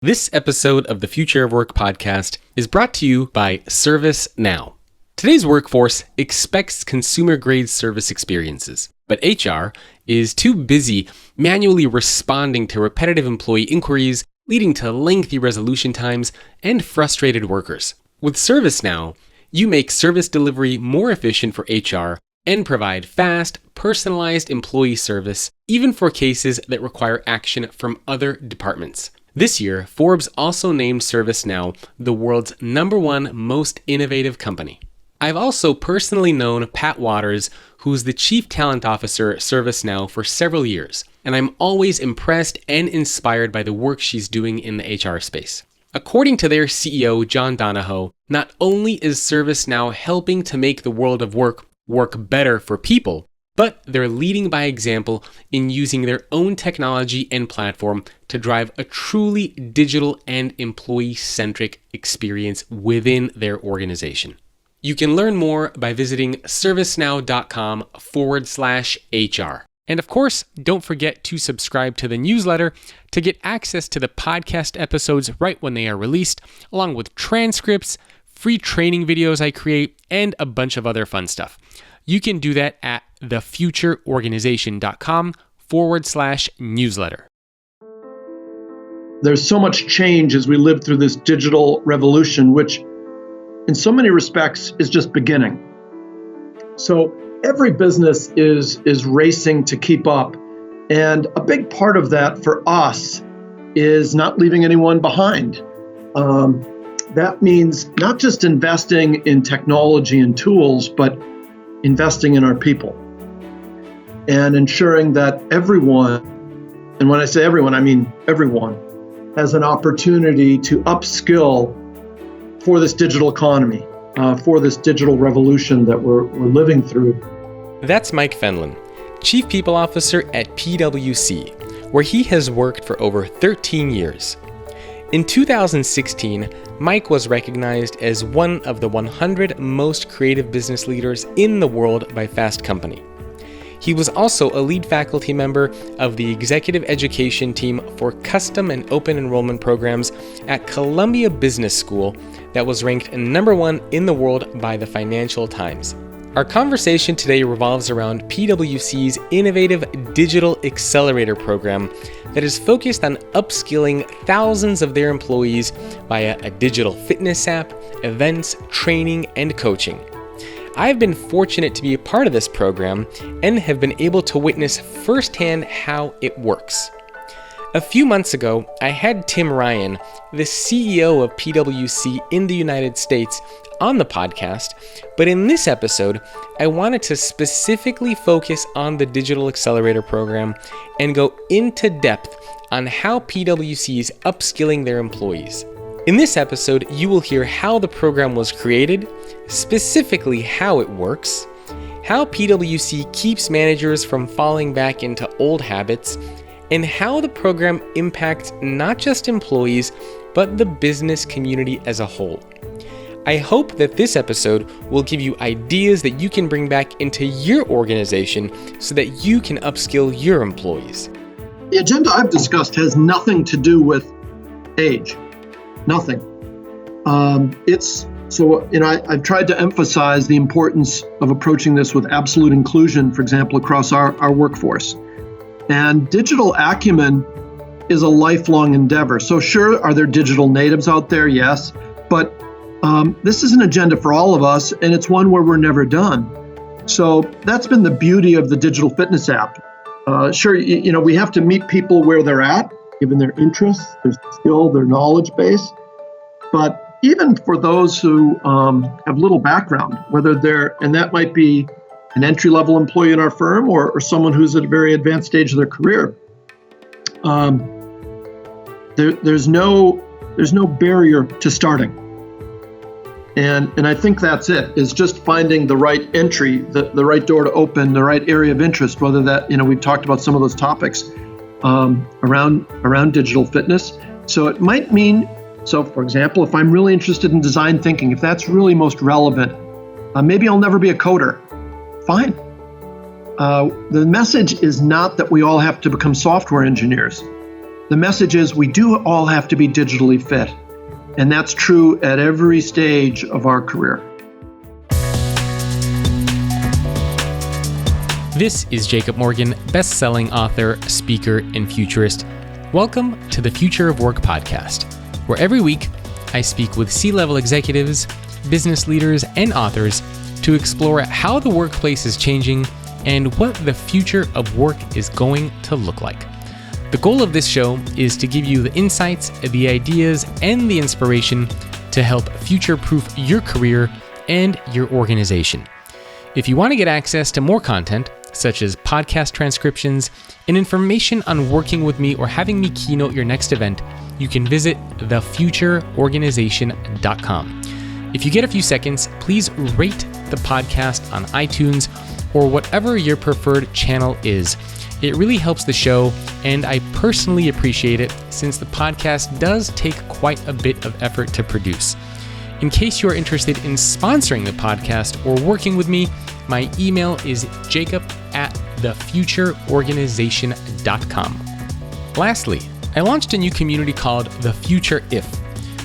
This episode of the Future of Work podcast is brought to you by ServiceNow. Today's workforce expects consumer-grade service experiences, but HR is too busy manually responding to repetitive employee inquiries, leading to lengthy resolution times and frustrated workers. With ServiceNow, you make service delivery more efficient for HR and provide fast, personalized employee service, even for cases that require action from other departments. This year, Forbes also named ServiceNow the world's #1 most innovative company. I've also personally known Pat Waters, who's the Chief Talent Officer at ServiceNow for several years, and I'm always impressed and inspired by the work she's doing in the HR space. According to their CEO, John Donahoe, not only is ServiceNow helping to make the world of work better for people, but they're leading by example in using their own technology and platform to drive a truly digital and employee-centric experience within their organization. You can learn more by visiting servicenow.com/HR. And of course, don't forget to subscribe to the newsletter to get access to the podcast episodes right when they are released, along with transcripts, free training videos I create, and a bunch of other fun stuff. You can do that at thefutureorganization.com/newsletter. There's so much change as we live through this digital revolution, which in so many respects is just beginning. So every business is racing to keep up. And a big part of that for us is not leaving anyone behind. That means not just investing in technology and tools, but investing in our people and ensuring that everyone, and when I say everyone, I mean everyone, has an opportunity to upskill for this digital economy, for this digital revolution that we're living through. That's Mike Fenlon, Chief People Officer at PwC, where he has worked for over 13 years. In 2016, Mike was recognized as one of the 100 most creative business leaders in the world by Fast Company. He was also a lead faculty member of the executive education team for custom and open enrollment programs at Columbia Business School that was ranked #1 in the world by the Financial Times. Our conversation today revolves around PwC's innovative digital accelerator program that is focused on upskilling thousands of their employees via a digital fitness app, events, training, and coaching. I've been fortunate to be a part of this program and have been able to witness firsthand how it works. A few months ago, I had Tim Ryan, the CEO of PwC in the United States, on the podcast, but in this episode, I wanted to specifically focus on the Digital Accelerator program and go into depth on how PwC is upskilling their employees. In this episode, you will hear how the program was created, specifically how it works, how PwC keeps managers from falling back into old habits, and how the program impacts not just employees, but the business community as a whole. I hope that this episode will give you ideas that you can bring back into your organization so that you can upskill your employees. The agenda I've discussed has nothing to do with age. Nothing. I've tried to emphasize the importance of approaching this with absolute inclusion, for example, across our workforce. And digital acumen is a lifelong endeavor. So sure, are there digital natives out there? Yes. But this is an agenda for all of us, and it's one where we're never done. So that's been the beauty of the digital fitness app. We have to meet people where they're at, given their interests, their skill, their knowledge base. But even for those who have little background, and that might be an entry-level employee in our firm or someone who's at a very advanced stage of their career, there's no barrier to starting. And I think that's it, is just finding the right entry, the right door to open, the right area of interest, whether that, we've talked about some of those topics around digital fitness. So it might mean, for example, if I'm really interested in design thinking, if that's really most relevant, maybe I'll never be a coder. Fine. The message is not that we all have to become software engineers. The message is we do all have to be digitally fit. And that's true at every stage of our career. This is Jacob Morgan, best-selling author, speaker, and futurist. Welcome to the Future of Work podcast, where every week I speak with C-level executives, business leaders, and authors to explore how the workplace is changing and what the future of work is going to look like. The goal of this show is to give you the insights, the ideas, and the inspiration to help future-proof your career and your organization. If you want to get access to more content, such as podcast transcriptions and information on working with me or having me keynote your next event, you can visit thefutureorganization.com. If you get a few seconds, please rate the podcast on iTunes or whatever your preferred channel is. It really helps the show, and I personally appreciate it since the podcast does take quite a bit of effort to produce. In case you are interested in sponsoring the podcast or working with me, my email is jacob@thefutureorganization.com. Lastly, I launched a new community called The Future If,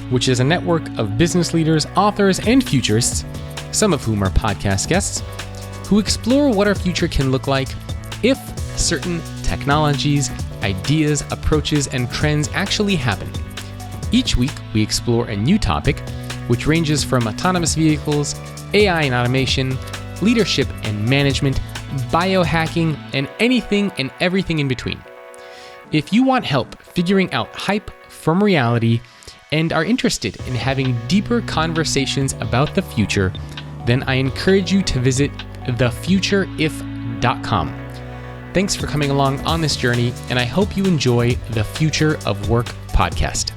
which is a network of business leaders, authors, and futurists, some of whom are podcast guests, who explore what our future can look like if certain technologies, ideas, approaches, and trends actually happen. Each week, we explore a new topic, which ranges from autonomous vehicles, AI and automation, leadership and management, biohacking, and anything and everything in between. If you want help figuring out hype from reality and are interested in having deeper conversations about the future, then I encourage you to visit thefutureif.com. Thanks for coming along on this journey, and I hope you enjoy the Future of Work podcast.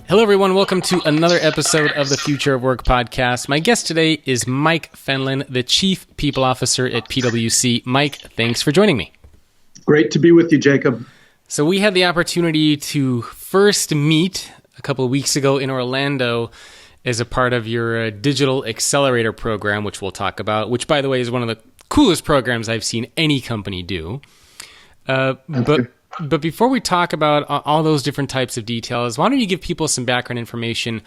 Hello, everyone. Welcome to another episode of the Future of Work podcast. My guest today is Mike Fenlon, the Chief People Officer at PwC. Mike, thanks for joining me. Great to be with you, Jacob. So we had the opportunity to first meet a couple of weeks ago in Orlando as a part of your digital accelerator program, which we'll talk about, which, by the way, is one of the coolest programs I've seen any company do. But before we talk about all those different types of details, why don't you give people some background information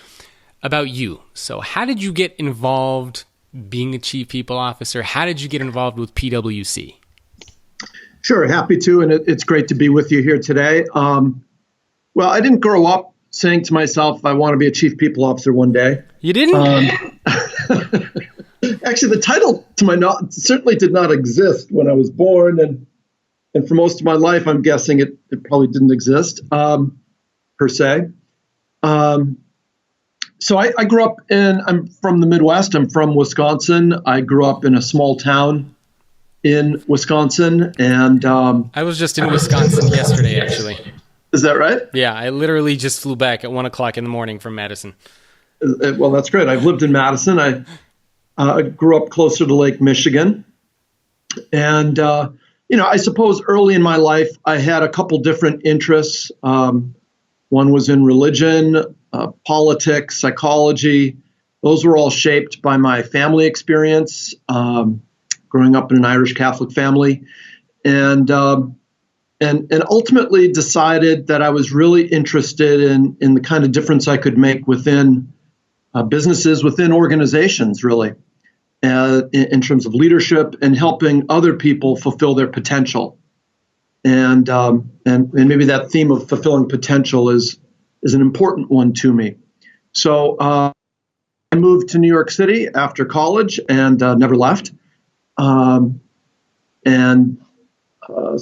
about you? So how did you get involved being a Chief People Officer? How did you get involved with PwC? Sure, happy to, and it's great to be with you here today. Well, I didn't grow up saying to myself, I want to be a Chief People Officer one day. You didn't? Actually, the title, to my knowledge, certainly did not exist when I was born, and for most of my life, I'm guessing it probably didn't exist, per se. So I grew up I'm from the Midwest. I'm from Wisconsin. I grew up in a small town in Wisconsin, and I was just in Wisconsin yesterday, actually. Is that right? Yeah, I literally just flew back at 1 o'clock in the morning from Madison. Well, that's great. I've lived in Madison. I grew up closer to Lake Michigan. And, I suppose early in my life, I had a couple different interests. One was in religion, politics, psychology. Those were all shaped by my family experience, growing up in an Irish Catholic family. And ultimately decided that I was really interested in the kind of difference I could make within businesses, within organizations, really, in terms of leadership and helping other people fulfill their potential. And maybe that theme of fulfilling potential is an important one to me. So I moved to New York City after college and never left. Spent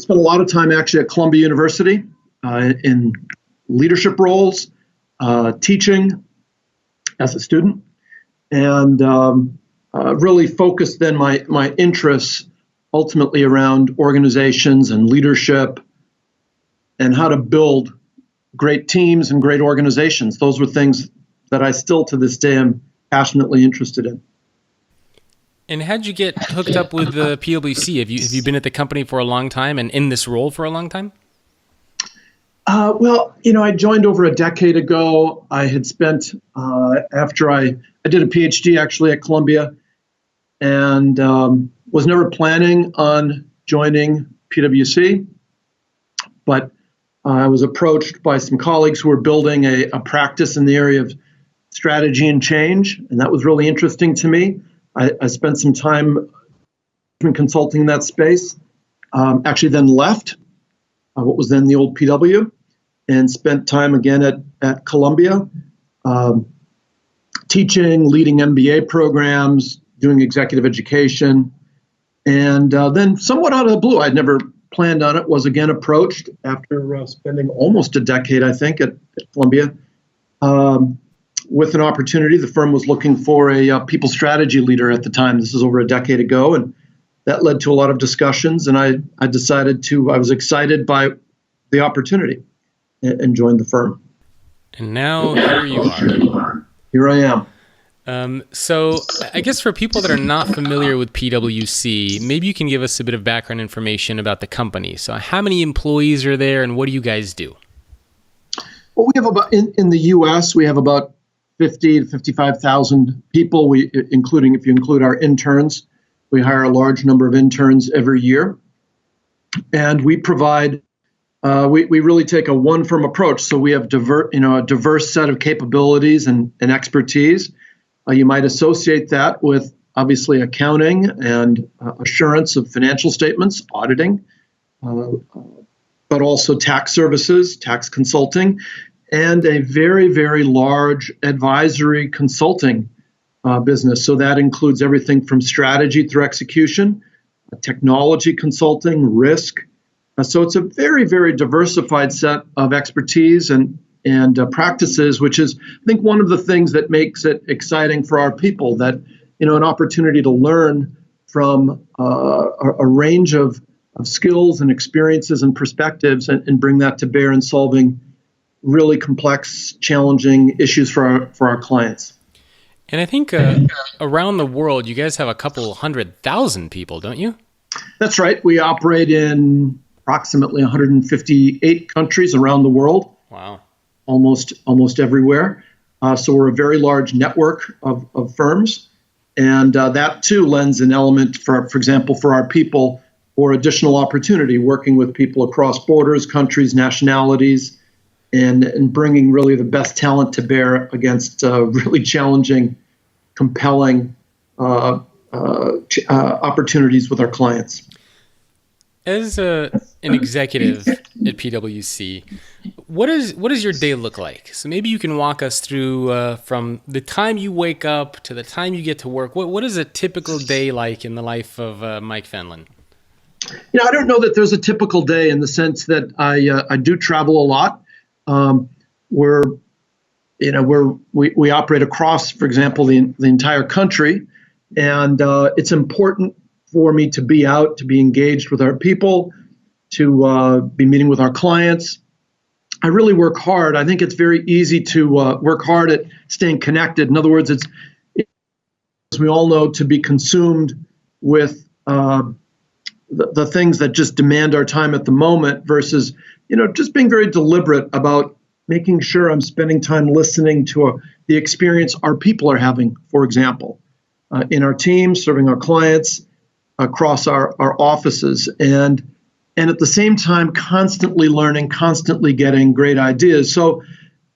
a lot of time actually at Columbia University in leadership roles, teaching as a student, and really focused then my interests ultimately around organizations and leadership and how to build great teams and great organizations. Those were things that I still to this day am passionately interested in. And how'd you get hooked up with the PwC? Have you been at the company for a long time and in this role for a long time? Well, I joined over a decade ago. I had spent, after I did a PhD actually at Columbia, and was never planning on joining PwC, but I was approached by some colleagues who were building a practice in the area of strategy and change, and that was really interesting to me. I spent some time consulting in that space, actually then left what was then the old PW, and spent time again at Columbia, teaching, leading MBA programs, doing executive education. And then somewhat out of the blue, I'd never planned on it, was again approached after spending almost a decade, I think, at Columbia, with an opportunity. The firm was looking for a people strategy leader at the time. This is over a decade ago, and that led to a lot of discussions, and I was excited by the opportunity and joined the firm. And now here you are. Here I am. So I guess for people that are not familiar with PwC, maybe you can give us a bit of background information about the company. So how many employees are there and what do you guys do? Well, we have about, in the U.S., we have about 50 to 55,000 people, including, if you include our interns. We hire a large number of interns every year. And we provide, we really take a one-firm approach. So we have a diverse set of capabilities and expertise. You might associate that with obviously accounting and assurance of financial statements, auditing, but also tax services, tax consulting, and a very, very large advisory consulting business. So that includes everything from strategy through execution, technology consulting, risk. So it's a very, very diversified set of expertise and practices, which is, I think, one of the things that makes it exciting for our people, that, an opportunity to learn from a range of skills and experiences and perspectives and bring that to bear in solving really complex, challenging issues for our clients. And I think around the world, you guys have a couple 100,000 people, don't you? That's right. We operate in approximately 158 countries around the world. Wow. Almost everywhere. So we're a very large network of firms. And that too lends an element, for example, for our people, for additional opportunity, working with people across borders, countries, nationalities, and bringing really the best talent to bear against really challenging, compelling opportunities with our clients. As an executive at PwC, what does your day look like? So maybe you can walk us through from the time you wake up to the time you get to work. What is a typical day like in the life of Mike Fenlon? I don't know that there's a typical day in the sense that I do travel a lot. We operate across, for example, the entire country, and it's important for me to be out, to be engaged with our people, to be meeting with our clients. I really work hard. I think it's very easy to work hard at staying connected. In other words, it's, as we all know, to be consumed with the things that just demand our time at the moment versus, just being very deliberate about making sure I'm spending time listening to the experience our people are having, for example, in our teams, serving our clients, across our offices, and at the same time constantly learning, constantly getting great ideas. So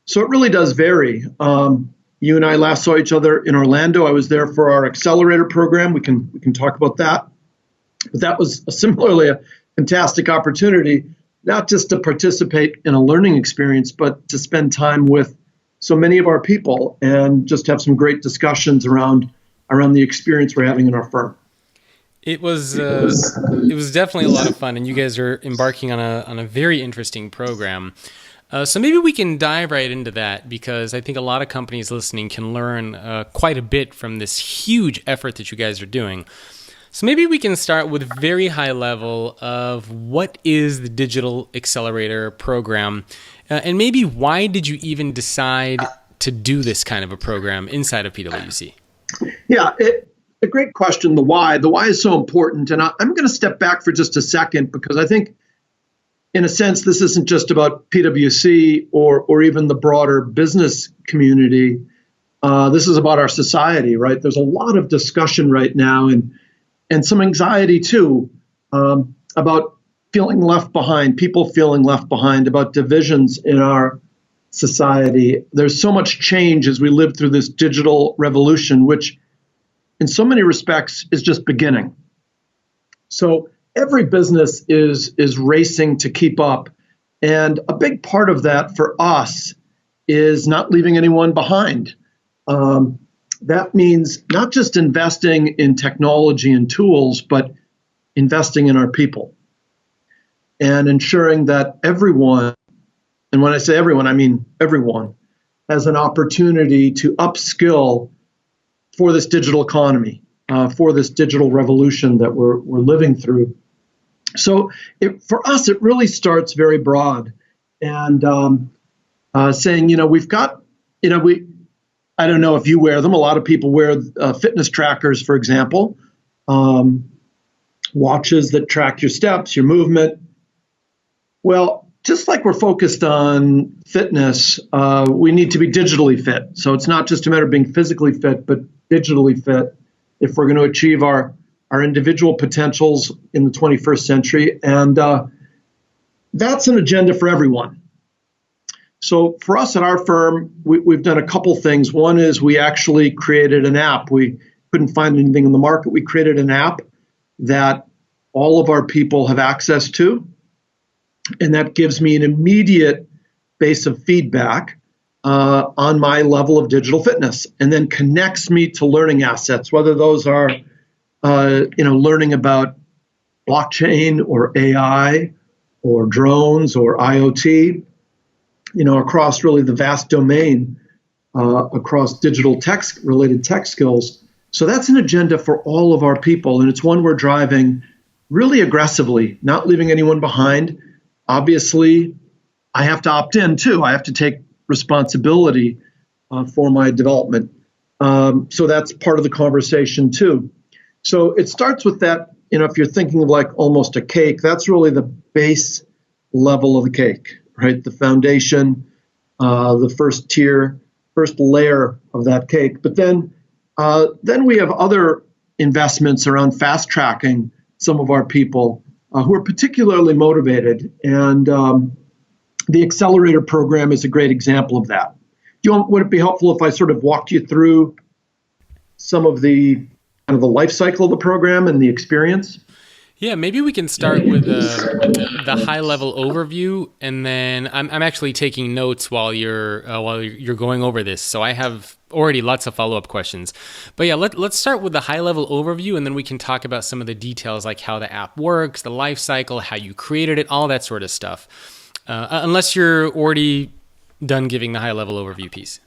it really does vary. You and I last saw each other in Orlando. I was there for our accelerator program. We can talk about that. But that was similarly a fantastic opportunity, not just to participate in a learning experience, but to spend time with so many of our people and just have some great discussions around the experience we're having in our firm. It was definitely a lot of fun, and you guys are embarking on a very interesting program. So maybe we can dive right into that, because I think a lot of companies listening can learn quite a bit from this huge effort that you guys are doing. So maybe we can start with very high level of what is the Digital Accelerator program, and maybe why did you even decide to do this kind of a program inside of PwC? Yeah, a great question, the why. The why is so important. And I'm going to step back for just a second, because I think, in a sense, this isn't just about PwC or even the broader business community. This is about our society, right? There's a lot of discussion right now and some anxiety, too, about feeling left behind, people feeling left behind, about divisions in our society. There's so much change as we live through this digital revolution, which in so many respects is just beginning. So every business is racing to keep up. And a big part of that for us is not leaving anyone behind. That means not just investing in technology and tools, but investing in our people and ensuring that everyone, and when I say everyone, I mean everyone, has an opportunity to upskill for this digital economy, for this digital revolution that we're living through. So for us, it really starts very broad and saying, we've got, I don't know if you wear them. A lot of people wear fitness trackers, for example, watches that track your steps, your movement. Well, just like we're focused on fitness, we need to be digitally fit. So it's not just a matter of being physically fit, but digitally fit if we're going to achieve our individual potentials in the 21st century. And that's an agenda for everyone. So for us at our firm, we've done a couple things. One is we actually created an app. We couldn't find anything in the market. We created an app that all of our people have access to. And that gives me an immediate base of feedback on my level of digital fitness, and then connects me to learning assets, whether those are learning about blockchain or AI or drones or IoT, across really the vast domain across digital related tech skills. So that's an agenda for all of our people, and it's one we're driving really aggressively, not leaving anyone behind. Obviously, I have to opt in too. I have to take responsibility for my development. So that's part of the conversation too. So it starts with that, if you're thinking of like almost a cake, that's really the base level of the cake, right? The foundation, the first tier, first layer of that cake. But then we have other investments around fast tracking some of our people who are particularly motivated. And the accelerator program is a great example of that. Would it be helpful if I sort of walked you through some of the kind of the life cycle of the program and the experience? Yeah, maybe we can start with the high level overview, and then I'm actually taking notes while you're going over this. So I have already lots of follow up questions. But yeah, let's start with the high level overview, and then we can talk about some of the details, like how the app works, the life cycle, how you created it, all that sort of stuff. Unless you're already done giving the high level overview piece.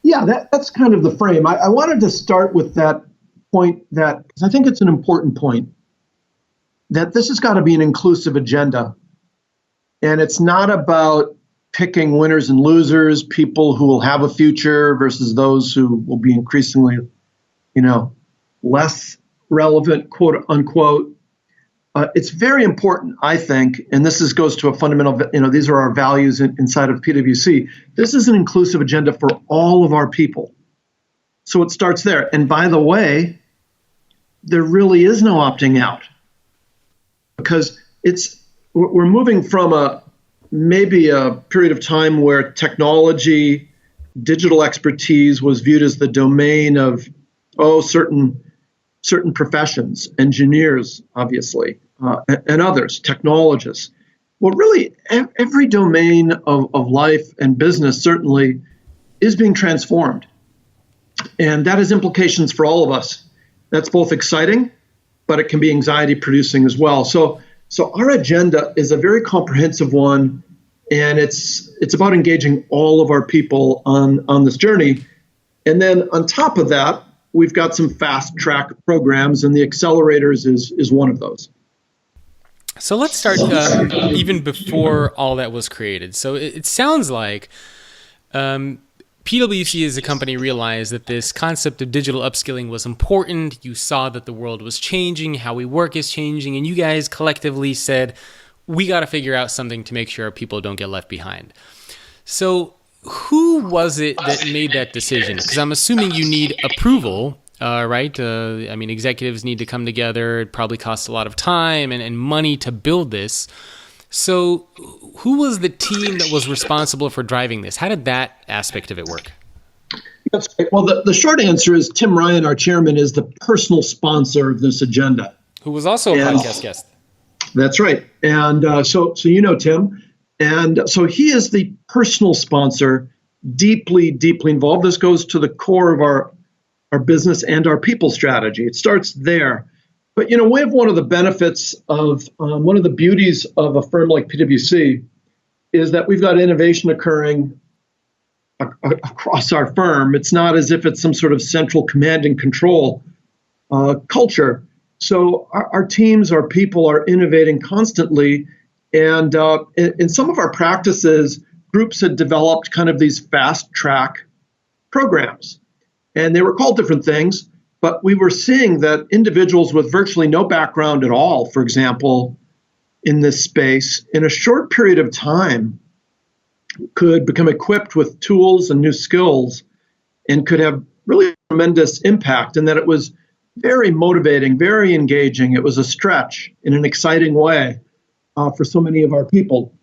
Yeah, that's kind of the frame. I wanted to start with that point because I think it's an important point, that this has got to be an inclusive agenda. And it's not about picking winners and losers, people who will have a future versus those who will be increasingly, less relevant, quote unquote. It's very important, I think, and this goes to a fundamental, these are our values inside of PwC. This is an inclusive agenda for all of our people. So it starts there. And by the way, there really is no opting out, because we're moving from maybe a period of time where technology, digital expertise was viewed as the domain of certain professions, engineers, obviously, and others, technologists. Well, really, every domain of life and business certainly is being transformed. And that has implications for all of us. That's both exciting, but it can be anxiety producing as well. So our agenda is a very comprehensive one, and it's about engaging all of our people on this journey. And then on top of that, we've got some fast track programs, and the accelerators is one of those. So let's start even before all that was created. So it sounds like PwC as a company realized that this concept of digital upskilling was important. You saw that the world was changing, how we work is changing, and you guys collectively said, we got to figure out something to make sure our people don't get left behind. So who was it that made that decision? Because I'm assuming you need approval right? I mean, executives need to come together. It probably costs a lot of time and money to build this. So who was the team that was responsible for driving this? How did that aspect of it work? That's great. Well, the short answer is Tim Ryan, our chairman, is the personal sponsor of this agenda. Who was also a podcast guest. That's right. And so you know Tim. And so he is the personal sponsor, deeply, deeply involved. This goes to the core of our business and our people strategy. It starts there. But, we have one of the benefits of, one of the beauties of a firm like PwC is that we've got innovation occurring across our firm. It's not as if it's some sort of central command and control culture. So our teams, our people are innovating constantly. And in some of our practices, groups had developed kind of these fast track programs. And they were called different things, but we were seeing that individuals with virtually no background at all, for example, in this space, in a short period of time, could become equipped with tools and new skills and could have really tremendous impact, and that it was very motivating, very engaging. It was a stretch in an exciting way for so many of our people.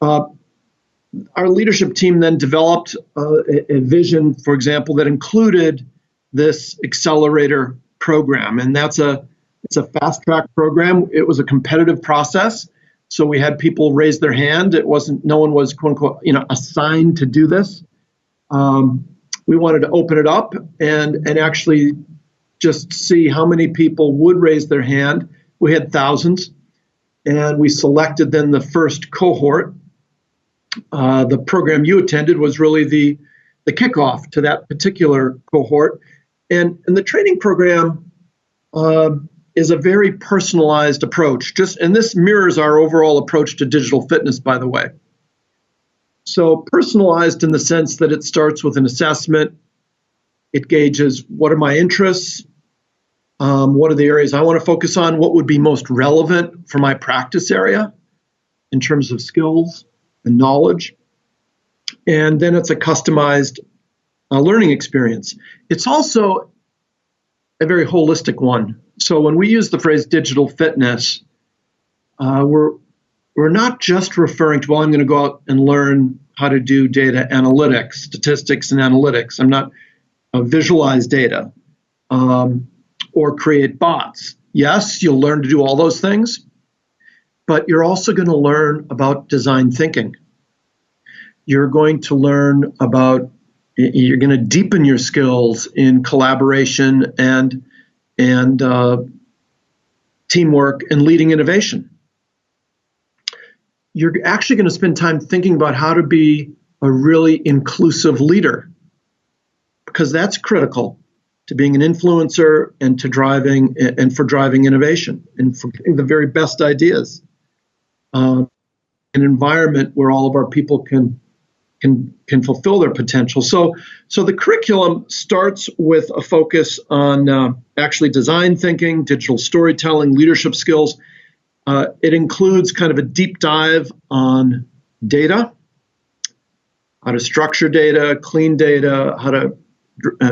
Our leadership team then developed a vision, for example, that included this accelerator program, and it's a fast track program. It was a competitive process. So we had people raise their hand. No one was, quote unquote, assigned to do this. We wanted to open it up and actually just see how many people would raise their hand. We had thousands, and we selected then the first cohort. The program you attended was really the kickoff to that particular cohort. And the training program is a very personalized approach. And this mirrors our overall approach to digital fitness, by the way. So personalized in the sense that it starts with an assessment. It gauges what are my interests, what are the areas I want to focus on, what would be most relevant for my practice area in terms of skills and knowledge. And then it's a customized learning experience. It's also a very holistic one. So when we use the phrase digital fitness, we're not just referring to, I'm going to go out and learn how to do data analytics, statistics and analytics. I'm not visualize data or create bots. Yes, you'll learn to do all those things, but you're also going to learn about design thinking. You're going to deepen your skills in collaboration and teamwork and leading innovation. You're actually going to spend time thinking about how to be a really inclusive leader, because that's critical to being an influencer and for driving innovation and for getting the very best ideas. An environment where all of our people can fulfill their potential. So the curriculum starts with a focus on actually design thinking, digital storytelling, leadership skills. It includes kind of a deep dive on data, how to structure data, clean data, how to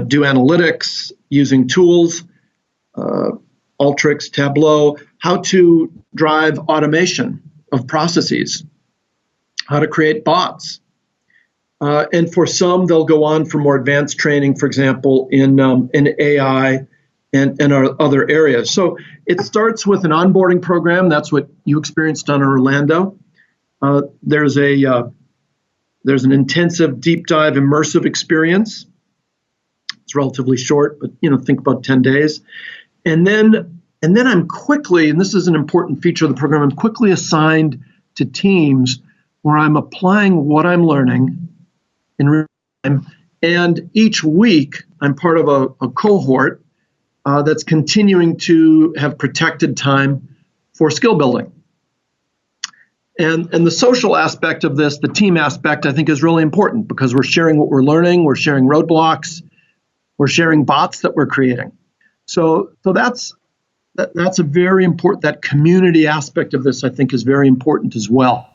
do analytics using tools, Alteryx, Tableau, how to drive automation of processes, how to create bots. And for some, they'll go on for more advanced training, for example, in AI and our other areas. So it starts with an onboarding program. That's what you experienced on Orlando. There's an intensive, deep dive, immersive experience. It's relatively short, but think about 10 days. And then I'm quickly, and this is an important feature of the program, I'm quickly assigned to teams where I'm applying what I'm learning in real time. And each week, I'm part of a cohort that's continuing to have protected time for skill building. And the social aspect of this, the team aspect, I think is really important because we're sharing what we're learning, we're sharing roadblocks, we're sharing bots that we're creating. So that's a very important, that community aspect of this, I think, is very important as well.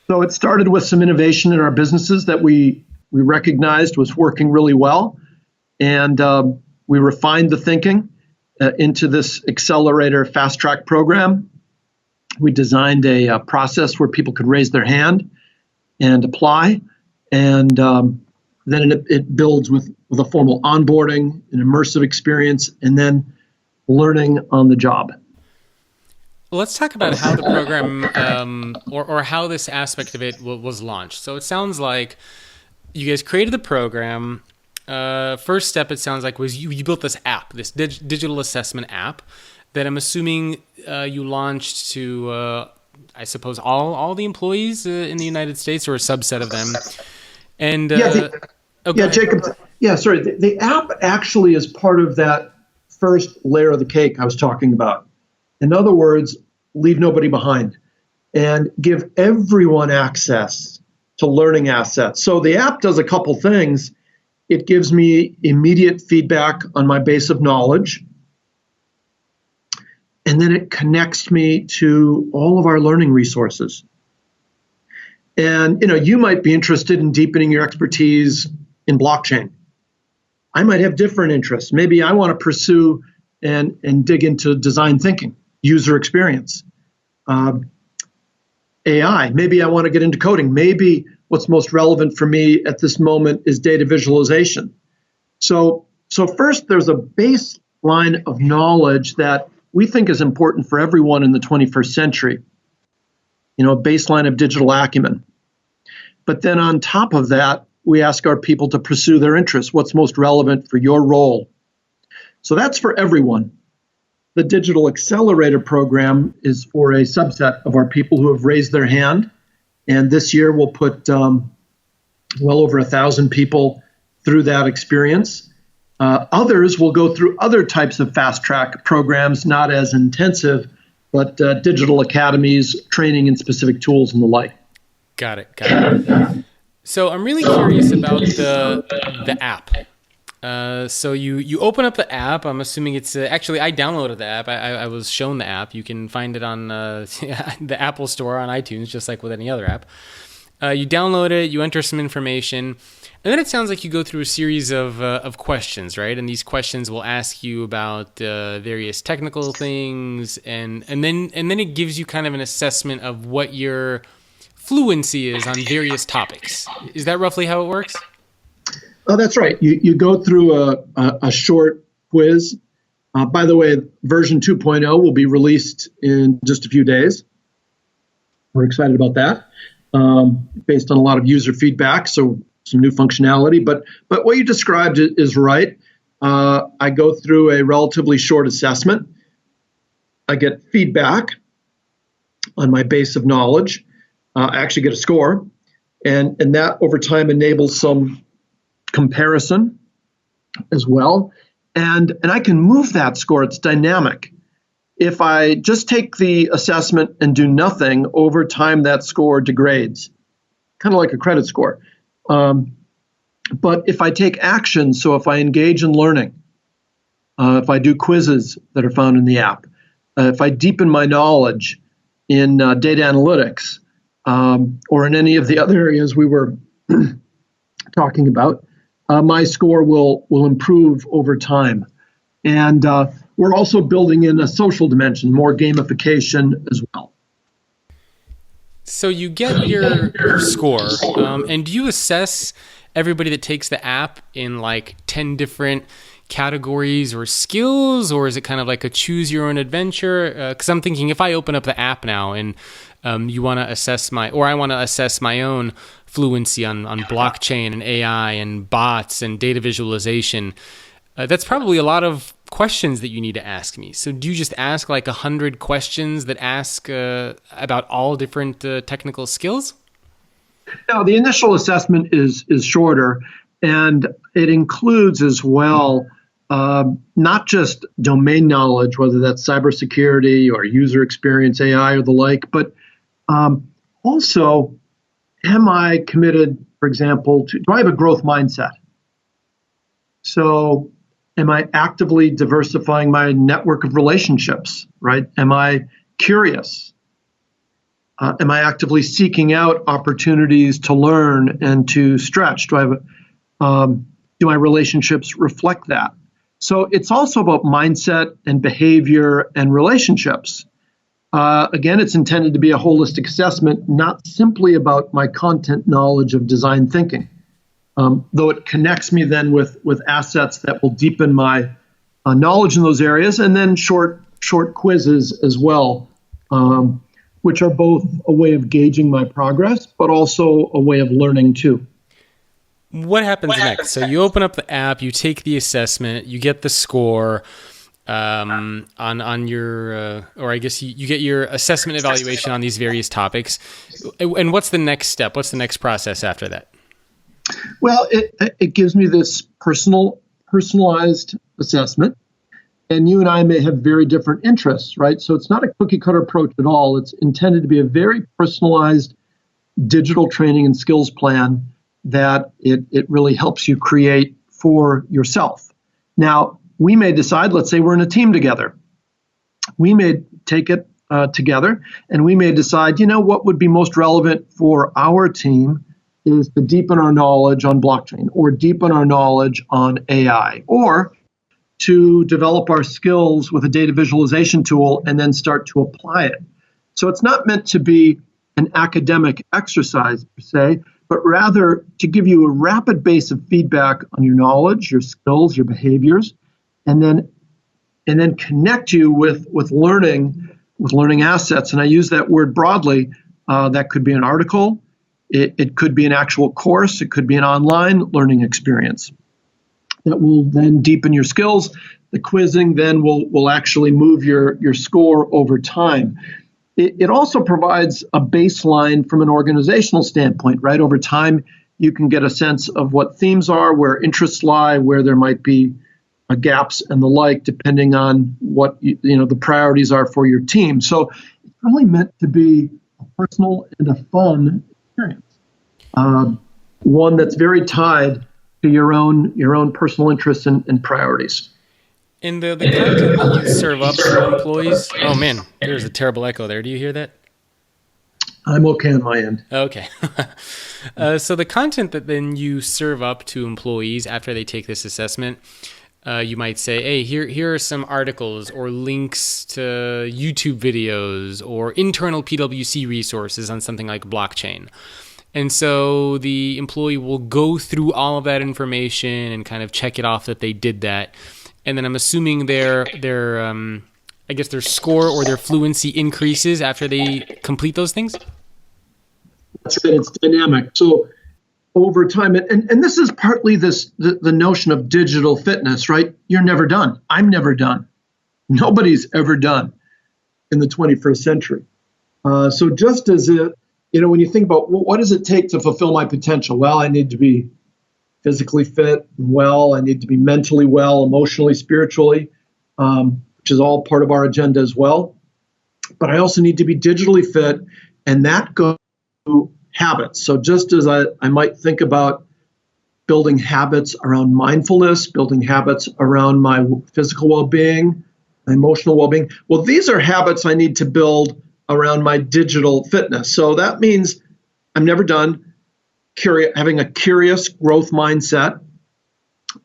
So it started with some innovation in our businesses that we recognized was working really well. And we refined the thinking into this accelerator fast track program. We designed a process where people could raise their hand and apply, and then it builds with a formal onboarding, an immersive experience, and then learning on the job. Let's talk about how the program or how this aspect of it was launched. So it sounds like you guys created the program. First step, it sounds like, was you built this app, this digital assessment app that I'm assuming you launched to, I suppose, all the employees in the United States, or a subset of them. And Jacob. Yeah, sorry. The app actually is part of that first layer of the cake I was talking about. In other words, leave nobody behind and give everyone access to learning assets. So the app does a couple things. It gives me immediate feedback on my base of knowledge. And then it connects me to all of our learning resources. And you might be interested in deepening your expertise in blockchain. I might have different interests. Maybe I want to pursue and dig into design thinking, user experience, AI. Maybe I want to get into coding. Maybe what's most relevant for me at this moment is data visualization. So first, there's a baseline of knowledge that we think is important for everyone in the 21st century, a baseline of digital acumen. But then on top of that, we ask our people to pursue their interests. What's most relevant for your role? So that's for everyone. The Digital Accelerator program is for a subset of our people who have raised their hand. And this year we'll put well over 1,000 people through that experience. Others will go through other types of fast track programs, not as intensive, but digital academies, training in specific tools and the like. Got it. So I'm really curious about the app. So you open up the app. I'm assuming it's actually, I downloaded the app. I was shown the app. You can find it on the Apple Store on iTunes, just like with any other app. You download it, you enter some information, and then it sounds like you go through a series of questions, right? And these questions will ask you about various technical things, and then it gives you kind of an assessment of what your fluency is on various topics. Is that roughly how it works? Oh, that's right. You go through a short quiz. By the way, version 2.0 will be released in just a few days. We're excited about that, based on a lot of user feedback, so some new functionality. But what you described is right. I go through a relatively short assessment. I get feedback on my base of knowledge. I actually get a score, and that over time enables some comparison as well. And I can move that score. It's dynamic. If I just take the assessment and do nothing, over time that score degrades, kind of like a credit score. But if I take action, so if I engage in learning, if I do quizzes that are found in the app, if I deepen my knowledge in data analytics, or in any of the other areas we were talking about, my score will improve over time. And we're also building in a social dimension, more gamification as well. So you get your score, and do you assess everybody that takes the app in like 10 different categories or skills, or is it kind of like a choose your own adventure? Because I'm thinking, if I open up the app now and you want to assess I want to assess my own fluency on blockchain and AI and bots and data visualization, that's probably a lot of questions that you need to ask me. So do you just ask like 100 questions that ask about all different technical skills? No, the initial assessment is shorter, and it includes as well not just domain knowledge, whether that's cybersecurity or user experience, AI or the like, but also, am I committed, for example, do I have a growth mindset? So am I actively diversifying my network of relationships, right? Am I curious? Am I actively seeking out opportunities to learn and to stretch? Do my relationships reflect that? So it's also about mindset and behavior and relationships. Again, it's intended to be a holistic assessment, not simply about my content knowledge of design thinking, though it connects me then with assets that will deepen my knowledge in those areas, and then short quizzes as well, which are both a way of gauging my progress, but also a way of learning too. What happens next? So you open up the app, you take the assessment, you get the score on your, or I guess you get your assessment evaluation on these various topics. And what's the next step? What's the next process after that? Well, it gives me this personalized assessment, and you and I may have very different interests, right? So it's not a cookie cutter approach at all. It's intended to be a very personalized digital training and skills plan that it really helps you create for yourself. Now, we may decide, let's say we're in a team together. We may take it together, and we may decide, what would be most relevant for our team is to deepen our knowledge on blockchain, or deepen our knowledge on AI, or to develop our skills with a data visualization tool and then start to apply it. So it's not meant to be an academic exercise per se, but rather to give you a rapid base of feedback on your knowledge, your skills, your behaviors, and then connect you with learning assets. And I use that word broadly. That could be an article, it could be an actual course, it could be an online learning experience that will then deepen your skills. The quizzing then will actually move your score over time. It also provides a baseline from an organizational standpoint, right? Over time, you can get a sense of what themes are, where interests lie, where there might be gaps and the like, depending on what the priorities are for your team. So it's really meant to be a personal and a fun experience, one that's very tied to your own personal interests and priorities. And the content that you serve up to employees, oh man, there's a terrible echo there. Do you hear that? I'm okay on my end. Okay. So the content that then you serve up to employees after they take this assessment, you might say, hey, here are some articles or links to YouTube videos or internal PwC resources on something like blockchain. And so the employee will go through all of that information and kind of check it off that they did that. And then I'm assuming their score or their fluency increases after they complete those things? That's right. It's dynamic. So over time, and this is partly the notion of digital fitness, right? You're never done. I'm never done. Nobody's ever done in the 21st century. So just as when you think about what does it take to fulfill my potential? Well, I need to be physically fit and well. I need to be mentally well, emotionally, spiritually, which is all part of our agenda as well. But I also need to be digitally fit, and that goes to habits. So just as I might think about building habits around mindfulness, building habits around my physical well-being, my emotional well-being, well, these are habits I need to build around my digital fitness. So that means I'm never done. Having a curious growth mindset,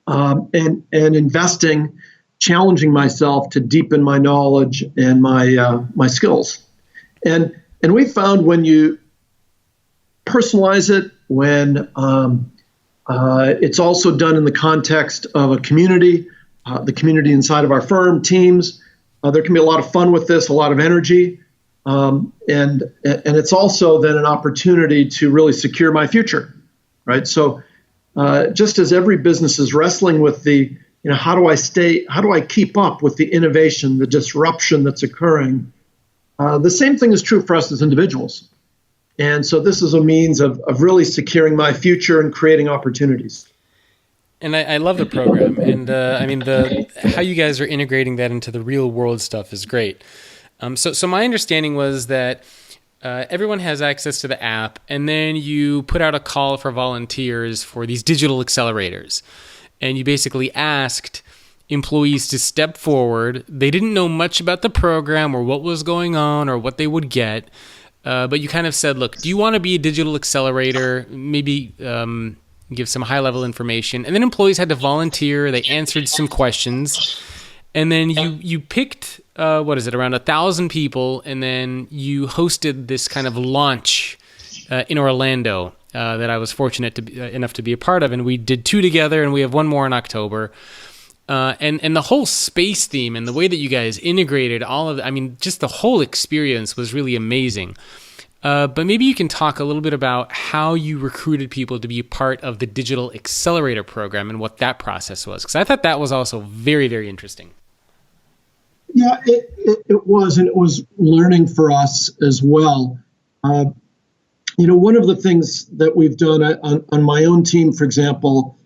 and investing, challenging myself to deepen my knowledge and my skills. And we found when you personalize it, when it's also done in the context of a community, the community inside of our firm, teams, there can be a lot of fun with this, a lot of energy. And it's also then an opportunity to really secure my future, right? So just as every business is wrestling with how do I keep up with the innovation, the disruption that's occurring, the same thing is true for us as individuals. And so this is a means of really securing my future and creating opportunities. And I love the program. And how you guys are integrating that into the real world stuff is great. So my understanding was that everyone has access to the app, and then you put out a call for volunteers for these digital accelerators. And you basically asked employees to step forward. They didn't know much about the program or what was going on or what they would get. But you kind of said, look, do you want to be a digital accelerator? Maybe give some high-level information, and then employees had to volunteer. They answered some questions, and then you picked around 1,000 people, and then you hosted this kind of launch in Orlando that I was fortunate enough to be a part of, and we did 2 together, and we have 1 more in October. And the whole space theme and the way that you guys integrated all of just the whole experience was really amazing. But maybe you can talk a little bit about how you recruited people to be a part of the Digital Accelerator program and what that process was, because I thought that was also very, very interesting. Yeah, it was, and it was learning for us as well. One of the things that we've done on my own team, for example,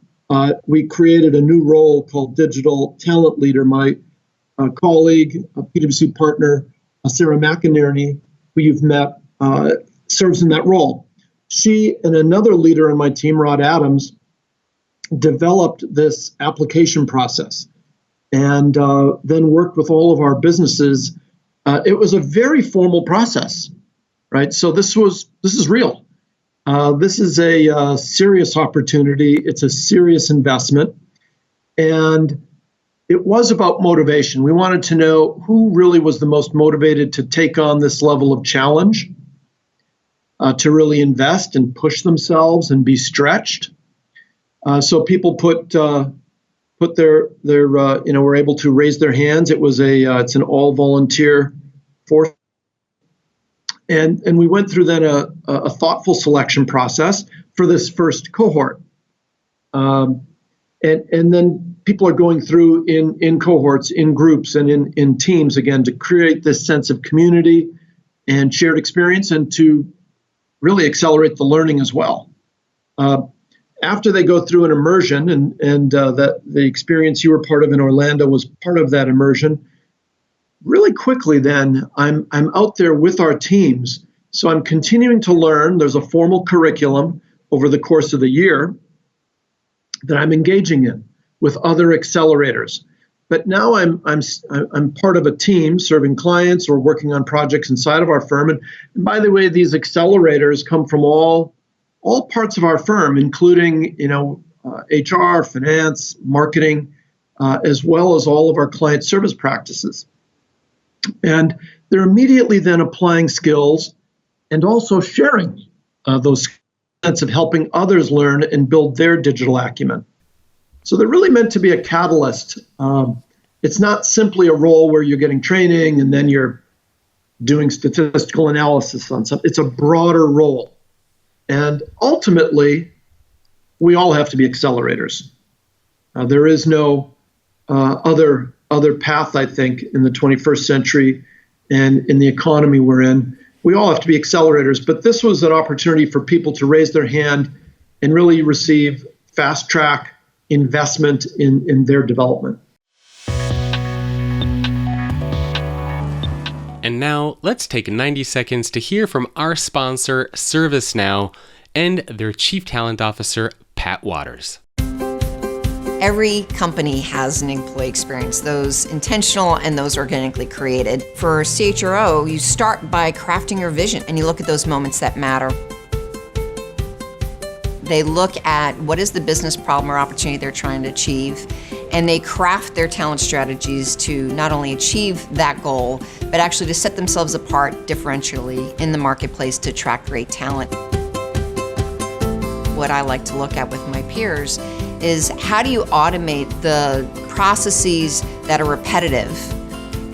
we created a new role called Digital Talent Leader. My colleague, a PwC partner, Sarah McInerney, who you've met, serves in that role. She and another leader on my team, Rod Adams, developed this application process and then worked with all of our businesses. It was a very formal process, right? So this is real. This is a serious opportunity. It's a serious investment. And it was about motivation. We wanted to know who really was the most motivated to take on this level of challenge, to really invest and push themselves and be stretched. So people put their were able to raise their hands. It was it's an all volunteer force. And we went through then a thoughtful selection process for this first cohort. And then people are going through in cohorts, in groups, and in teams, again, to create this sense of community and shared experience and to really accelerate the learning as well. After they go through an immersion, and that the experience you were part of in Orlando was part of that immersion, really quickly then, I'm out there with our teams. So I'm continuing to learn. There's a formal curriculum over the course of the year that I'm engaging in with other accelerators. But now I'm part of a team serving clients or working on projects inside of our firm. And by the way, these accelerators come from all parts of our firm, including HR, finance, marketing, as well as all of our client service practices. And they're immediately then applying skills and also sharing those sense of helping others learn and build their digital acumen. So they're really meant to be a catalyst. It's not simply a role where you're getting training and then you're doing statistical analysis on something. It's a broader role. And ultimately, we all have to be accelerators. There is no other path, I think, in the 21st century and in the economy we're in. We all have to be accelerators, but this was an opportunity for people to raise their hand and really receive fast track investment in their development. And now let's take 90 seconds to hear from our sponsor, ServiceNow, and their Chief Talent Officer, Pat Waters. Every company has an employee experience, those intentional and those organically created. For CHRO, you start by crafting your vision and you look at those moments that matter. They look at what is the business problem or opportunity they're trying to achieve, and they craft their talent strategies to not only achieve that goal, but actually to set themselves apart differentially in the marketplace to attract great talent. What I like to look at with my peers is how do you automate the processes that are repetitive?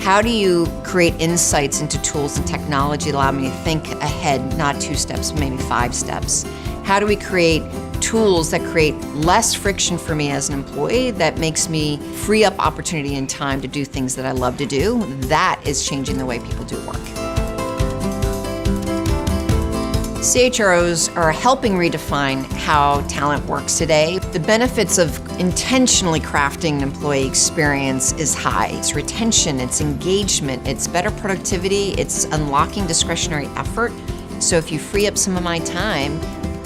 How do you create insights into tools and technology that allow me to think ahead, not 2 steps, maybe 5 steps? How do we create tools that create less friction for me as an employee that makes me free up opportunity and time to do things that I love to do? That is changing the way people do work. CHROs are helping redefine how talent works today. The benefits of intentionally crafting an employee experience is high. It's retention, it's engagement, it's better productivity, it's unlocking discretionary effort. So if you free up some of my time,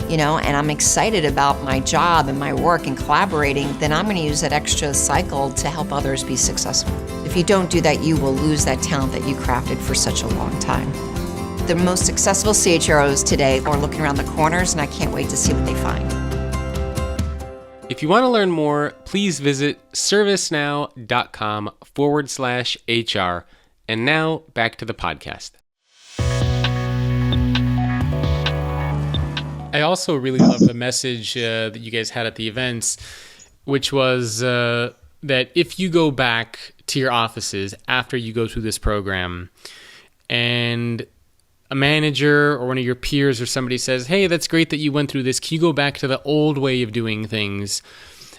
and I'm excited about my job and my work and collaborating, then I'm going to use that extra cycle to help others be successful. If you don't do that, you will lose that talent that you crafted for such a long time. The most successful CHROs today are looking around the corners, and I can't wait to see what they find. If you want to learn more, please visit servicenow.com/HR. And now back to the podcast. I also really love the message that you guys had at the events, which was that if you go back to your offices after you go through this program and a manager or one of your peers or somebody says, hey, that's great that you went through this, can you go back to the old way of doing things?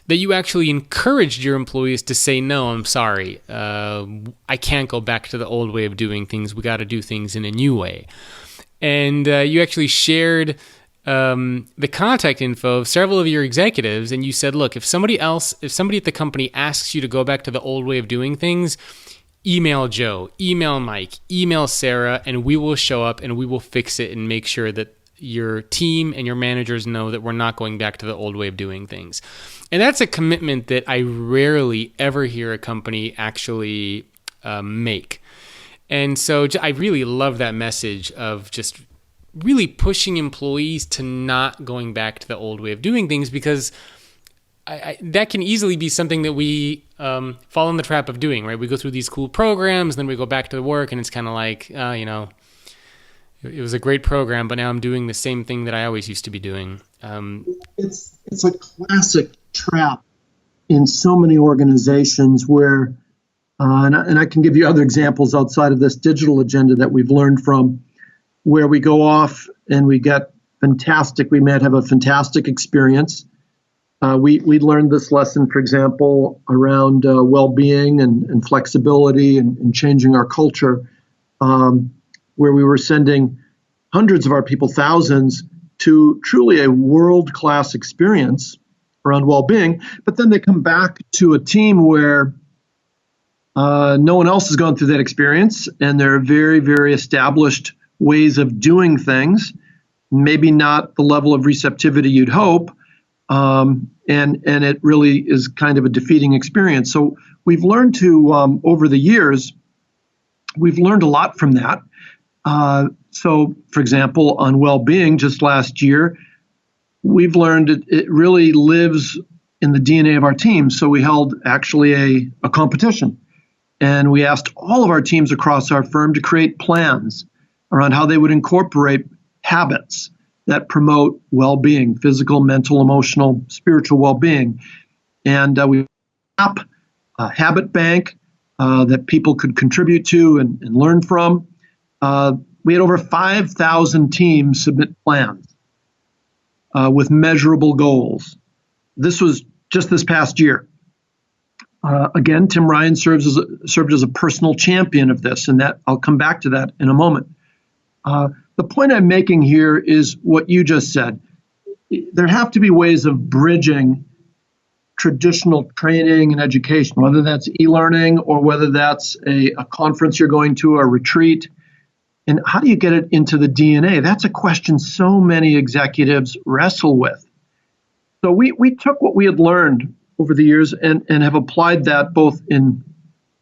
That you actually encouraged your employees to say, no, I'm sorry, I can't go back to the old way of doing things. We got to do things in a new way. And you actually shared the contact info of several of your executives, and you said, look, if somebody at the company asks you to go back to the old way of doing things, email Joe, email Mike, email Sarah, and we will show up and we will fix it and make sure that your team and your managers know that we're not going back to the old way of doing things. And that's a commitment that I rarely ever hear a company actually make. And so I really love that message of just really pushing employees to not going back to the old way of doing things, because that can easily be something that we fall in the trap of doing, right? We go through these cool programs, then we go back to work, and it's kind of like, it was a great program, but now I'm doing the same thing that I always used to be doing. It's a classic trap in so many organizations where, and I can give you other examples outside of this digital agenda that we've learned from, where we go off and we get fantastic, we might have a fantastic experience. We learned this lesson, for example, around well-being and flexibility and changing our culture, where we were sending hundreds of our people, thousands, to truly a world-class experience around well-being. But then they come back to a team where no one else has gone through that experience, and there are very, very established ways of doing things, maybe not the level of receptivity you'd hope, and it really is kind of a defeating experience. So we've learned to, over the years, we've learned a lot from that. So, for example, on well-being, just last year, we've learned it really lives in the DNA of our team. So we held actually a competition, and we asked all of our teams across our firm to create plans around how they would incorporate habits that promote well-being, physical, mental, emotional, spiritual well-being. And we up a habit bank that people could contribute to and learn from. We had over 5,000 teams submit plans with measurable goals. This was just this past year. Again, Tim Ryan served as a personal champion of this, and that I'll come back to that in a moment. The point I'm making here is what you just said. There have to be ways of bridging traditional training and education, whether that's e-learning or whether that's a conference you're going to, a retreat. And how do you get it into the DNA? That's a question so many executives wrestle with. So we took what we had learned over the years and have applied that both in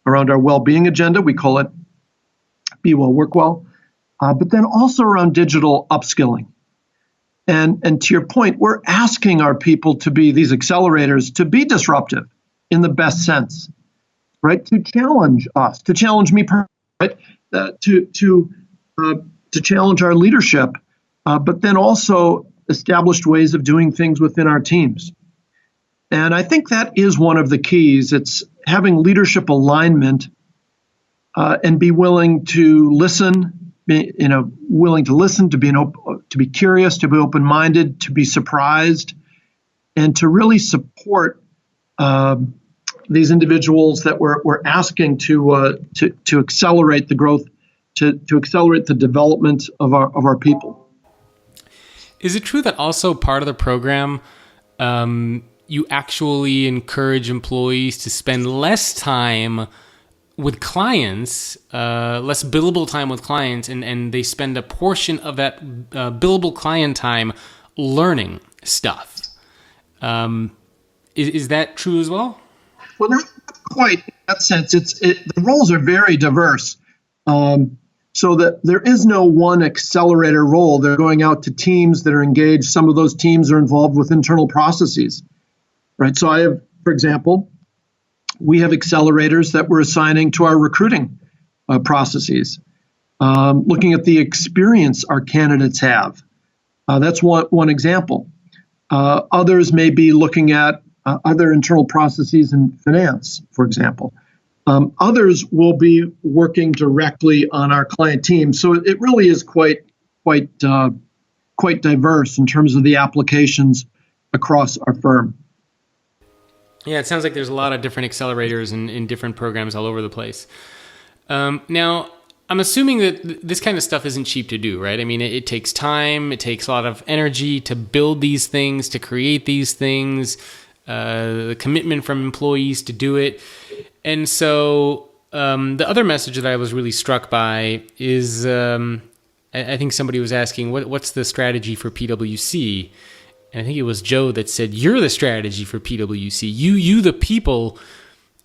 around our well-being agenda. We call it Be Well, Work Well. But then also around digital upskilling. And to your point, we're asking our people to be, these accelerators, to be disruptive in the best sense, right? To challenge us, to challenge me, right? To challenge our leadership, but then also established ways of doing things within our teams. And I think that is one of the keys. It's having leadership alignment and be willing to listen. Willing to listen, to be curious, to be open-minded, to be surprised, and to really support these individuals that we're asking to accelerate the growth, to accelerate the development of our people. Is it true that also part of the program, you actually encourage employees to spend less time with clients, less billable time with clients, and they spend a portion of that billable client time learning stuff? Is that true as well? Well, not quite in that sense. The roles are very diverse. So that there is no one accelerator role. They're going out to teams that are engaged. Some of those teams are involved with internal processes. right? So I have, for example, we have accelerators that we're assigning to our recruiting processes, looking at the experience our candidates have. That's one example. Others may be looking at other internal processes in finance, for example. Others will be working directly on our client team. So it really is quite diverse in terms of the applications across our firm. Yeah, it sounds like there's a lot of different accelerators in different programs all over the place. Now, I'm assuming that this kind of stuff isn't cheap to do, right? I mean, it takes time, it takes a lot of energy to build these things, to create these things, the commitment from employees to do it. And so the other message that I was really struck by is, I think somebody was asking, what's the strategy for PwC? And I think it was Joe that said, you're the strategy for PwC. You the people,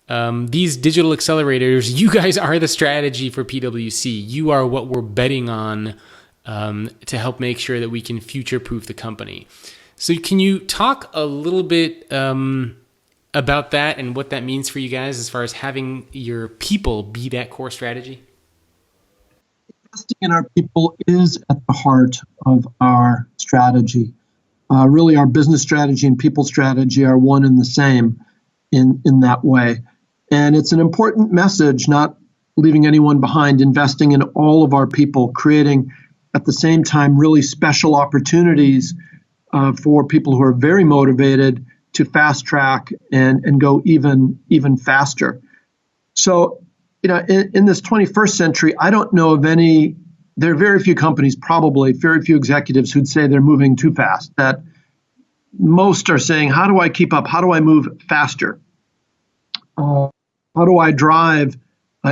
these digital accelerators, you guys are the strategy for PwC. You are what we're betting on to help make sure that we can future-proof the company. So can you talk a little bit about that and what that means for you guys as far as having your people be that core strategy? Investing in our people is at the heart of our strategy. Really, our business strategy and people strategy are one and the same in that way. And it's an important message, not leaving anyone behind, investing in all of our people, creating at the same time really special opportunities for people who are very motivated to fast track and go even faster. So, in this 21st century, I don't know of any, there are very few companies, probably very few executives who'd say they're moving too fast. That most are saying, how do I keep up? How do I move faster? How do I drive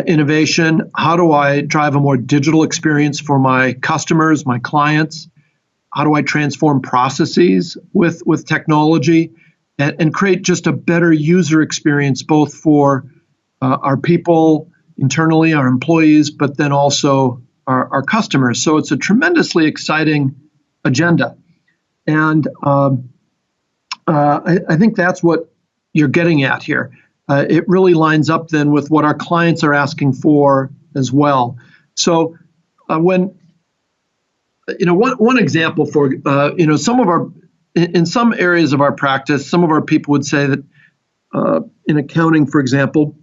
innovation? How do I drive a more digital experience for my customers, my clients? How do I transform processes with technology and create just a better user experience, both for our people internally, our employees, but then also our customers? So it's a tremendously exciting agenda. And I think that's what you're getting at here. It really lines up then with what our clients are asking for as well. So when, one example for, some of our, in some areas of our practice, some of our people would say that in accounting, for example,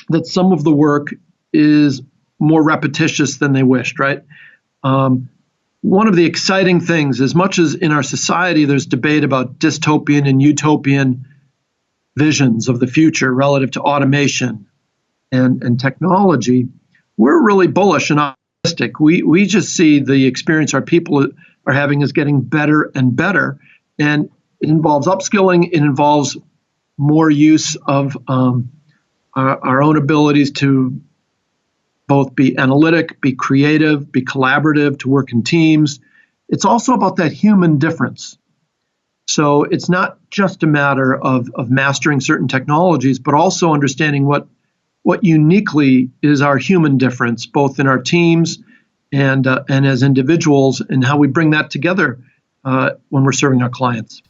that some of the work is more repetitious than they wished, right? One of the exciting things, as much as in our society there's debate about dystopian and utopian visions of the future relative to automation and technology, we're really bullish and optimistic. We just see the experience our people are having is getting better and better. And it involves upskilling. It involves more use of our own abilities to both be analytic, be creative, be collaborative, to work in teams. It's also about that human difference. So it's not just a matter of mastering certain technologies, but also understanding what uniquely is our human difference, both in our teams and as individuals, and how we bring that together when we're serving our clients.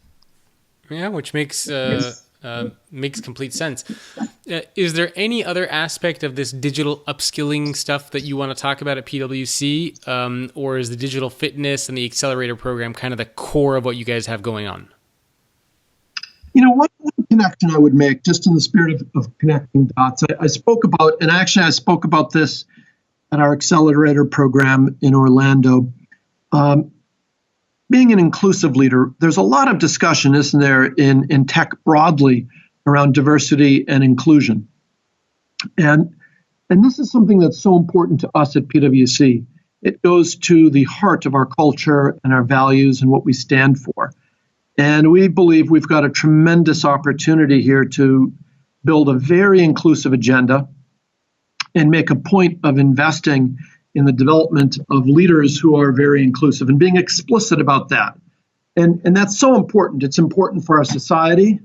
Yeah, which makes complete sense. Is there any other aspect of this digital upskilling stuff that you want to talk about at PwC, or is the digital fitness and the accelerator program kind of the core of what you guys have going on? One connection I would make, just in the spirit of connecting dots, I spoke about, and actually I spoke about this at our accelerator program in Orlando. Being an inclusive leader, there's a lot of discussion, isn't there, in tech broadly around diversity and inclusion. And this is something that's so important to us at PwC. It goes to the heart of our culture and our values and what we stand for. And we believe we've got a tremendous opportunity here to build a very inclusive agenda and make a point of investing in the development of leaders who are very inclusive and being explicit about that. And that's so important. It's important for our society,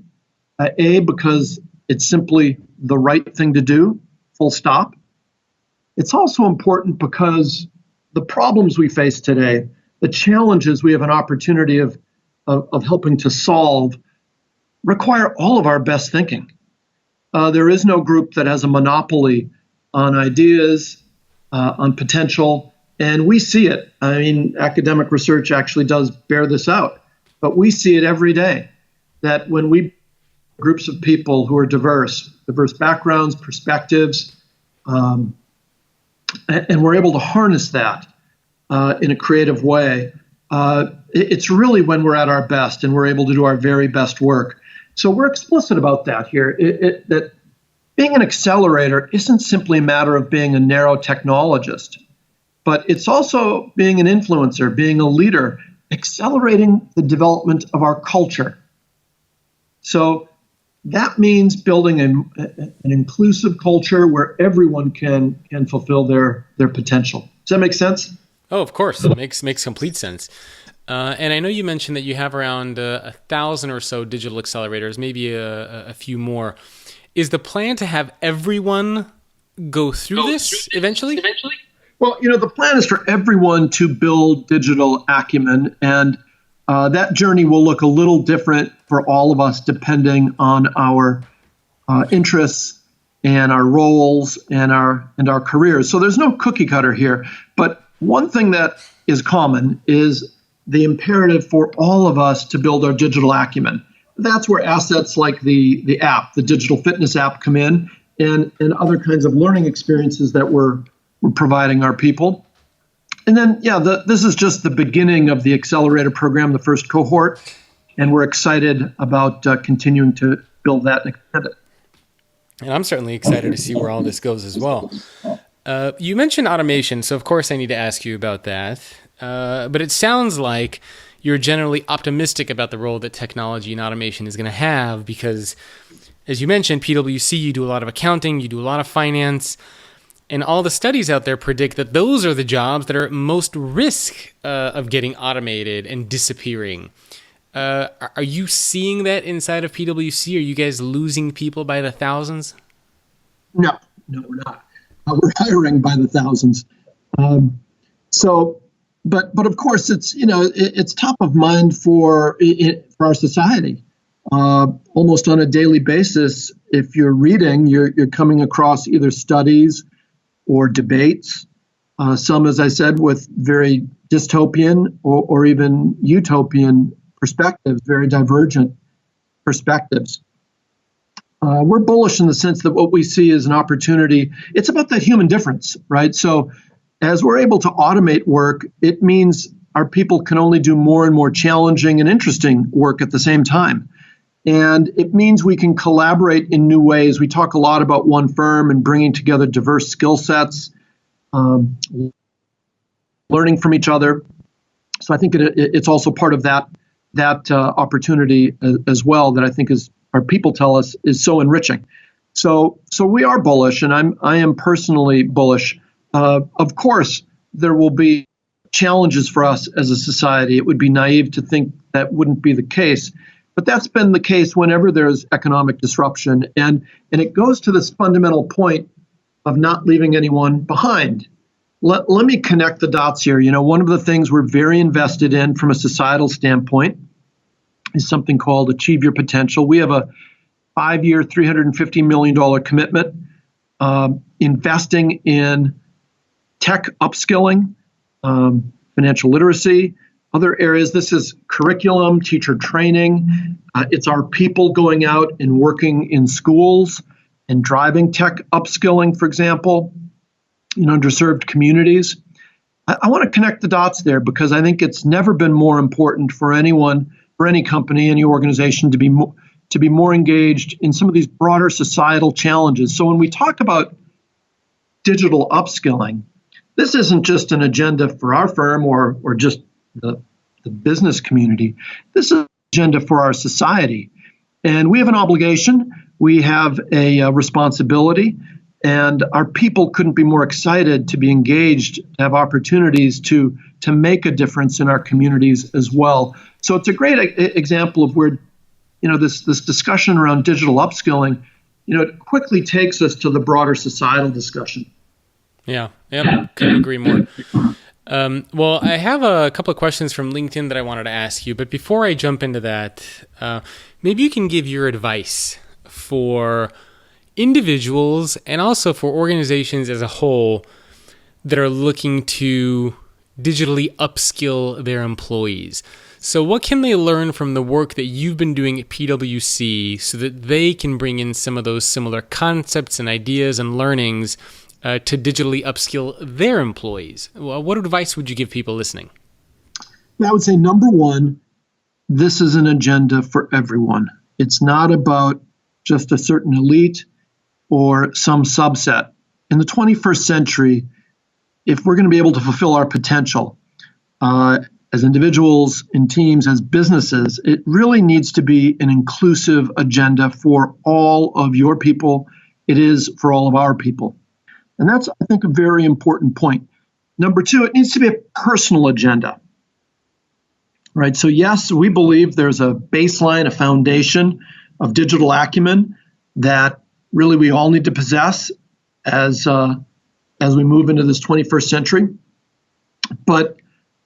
because it's simply the right thing to do, full stop. It's also important because the problems we face today, the challenges we have an opportunity of helping to solve, require all of our best thinking. There is no group that has a monopoly on ideas, on potential, and we see it. I mean, academic research actually does bear this out, but we see it every day, that when we groups of people who are diverse backgrounds, perspectives, and we're able to harness that in a creative way, it's really when we're at our best and we're able to do our very best work. So we're explicit about that here, that being an accelerator isn't simply a matter of being a narrow technologist, but it's also being an influencer, being a leader, accelerating the development of our culture. So that means building an inclusive culture where everyone can fulfill their potential. Does that make sense? Oh, of course. It makes complete sense. And I know you mentioned that you have around 1,000 or so digital accelerators, maybe a few more. Is the plan to have everyone go through this eventually? Well, the plan is for everyone to build digital acumen, and that journey will look a little different for all of us depending on our interests and our roles and our careers. So there's no cookie cutter here. But one thing that is common is the imperative for all of us to build our digital acumen. That's where assets like the app, the digital fitness app, come in, and other kinds of learning experiences that we're providing our people. And then, this is just the beginning of the accelerator program, the first cohort, and we're excited about continuing to build that and extend it. And I'm certainly excited to see where all this goes as well. You mentioned automation, so of course I need to ask you about that. But it sounds like you're generally optimistic about the role that technology and automation is going to have because, as you mentioned, PwC, you do a lot of accounting, you do a lot of finance, and all the studies out there predict that those are the jobs that are at most risk of getting automated and disappearing. Are you seeing that inside of PwC? Are you guys losing people by the thousands? No, we're not. We're hiring by the thousands. But of course, it's top of mind for our society. Almost on a daily basis, if you're reading, you're coming across either studies or debates. Some, as I said, with very dystopian or even utopian perspectives, very divergent perspectives. We're bullish in the sense that what we see is an opportunity. It's about that human difference, right? So as we're able to automate work, it means our people can only do more and more challenging and interesting work at the same time. And it means we can collaborate in new ways. We talk a lot about one firm and bringing together diverse skill sets, learning from each other. So I think it's also part of that opportunity as well that I think is, our people tell us, is so enriching. So we are bullish, and I am personally bullish. Of course, there will be challenges for us as a society. It would be naive to think that wouldn't be the case. But that's been the case whenever there's economic disruption. And it goes to this fundamental point of not leaving anyone behind. Let me connect the dots here. One of the things we're very invested in from a societal standpoint is something called Achieve Your Potential. We have a 5-year, $350 million commitment investing in tech upskilling, financial literacy, other areas. This is curriculum, teacher training. It's our people going out and working in schools and driving tech upskilling, for example, in underserved communities. I want to connect the dots there because I think it's never been more important for anyone, for any company, any organization to be more engaged in some of these broader societal challenges. So when we talk about digital upskilling, this isn't just an agenda for our firm or just the business community. This is an agenda for our society. And we have an obligation. We have a responsibility. And our people couldn't be more excited to be engaged, to have opportunities to make a difference in our communities as well. So it's a great example of where, this discussion around digital upskilling, it quickly takes us to the broader societal discussion. Yeah, couldn't agree more. Well, I have a couple of questions from LinkedIn that I wanted to ask you, but before I jump into that, maybe you can give your advice for individuals and also for organizations as a whole that are looking to digitally upskill their employees. So what can they learn from the work that you've been doing at PwC so that they can bring in some of those similar concepts and ideas and learnings to digitally upskill their employees? Well, what advice would you give people listening? I would say, number one, this is an agenda for everyone. It's not about just a certain elite or some subset. In the 21st century, if we're going to be able to fulfill our potential as individuals, in teams, as businesses, it really needs to be an inclusive agenda for all of your people. It is for all of our people. And that's, I think, a very important point. Number two, it needs to be a personal agenda, right? So yes, we believe there's a baseline, a foundation of digital acumen that really we all need to possess as we move into this 21st century. But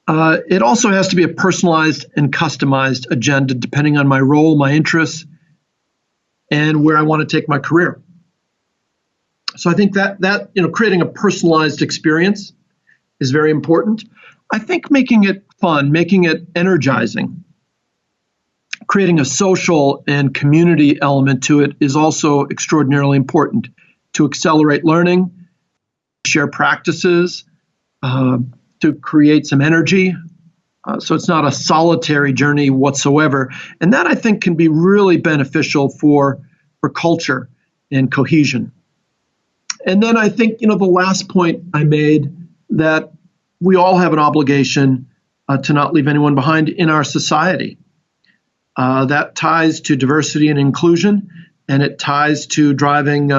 it also has to be a personalized and customized agenda depending on my role, my interests, and where I want to take my career. So I think that creating a personalized experience is very important. I think making it fun, making it energizing, creating a social and community element to it is also extraordinarily important to accelerate learning, share practices, to create some energy. So it's not a solitary journey whatsoever. And that, I think, can be really beneficial for culture and cohesion. And then I think, the last point I made, that we all have an obligation to not leave anyone behind in our society. That ties to diversity and inclusion, and it ties to driving,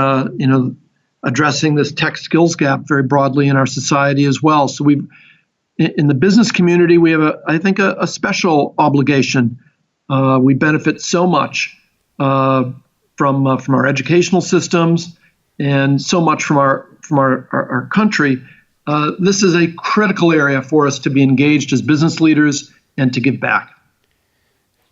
addressing this tech skills gap very broadly in our society as well. So in the business community, we have, I think, a special obligation. We benefit so much from our educational systems, and so much from our country. This is a critical area for us to be engaged as business leaders and to give back.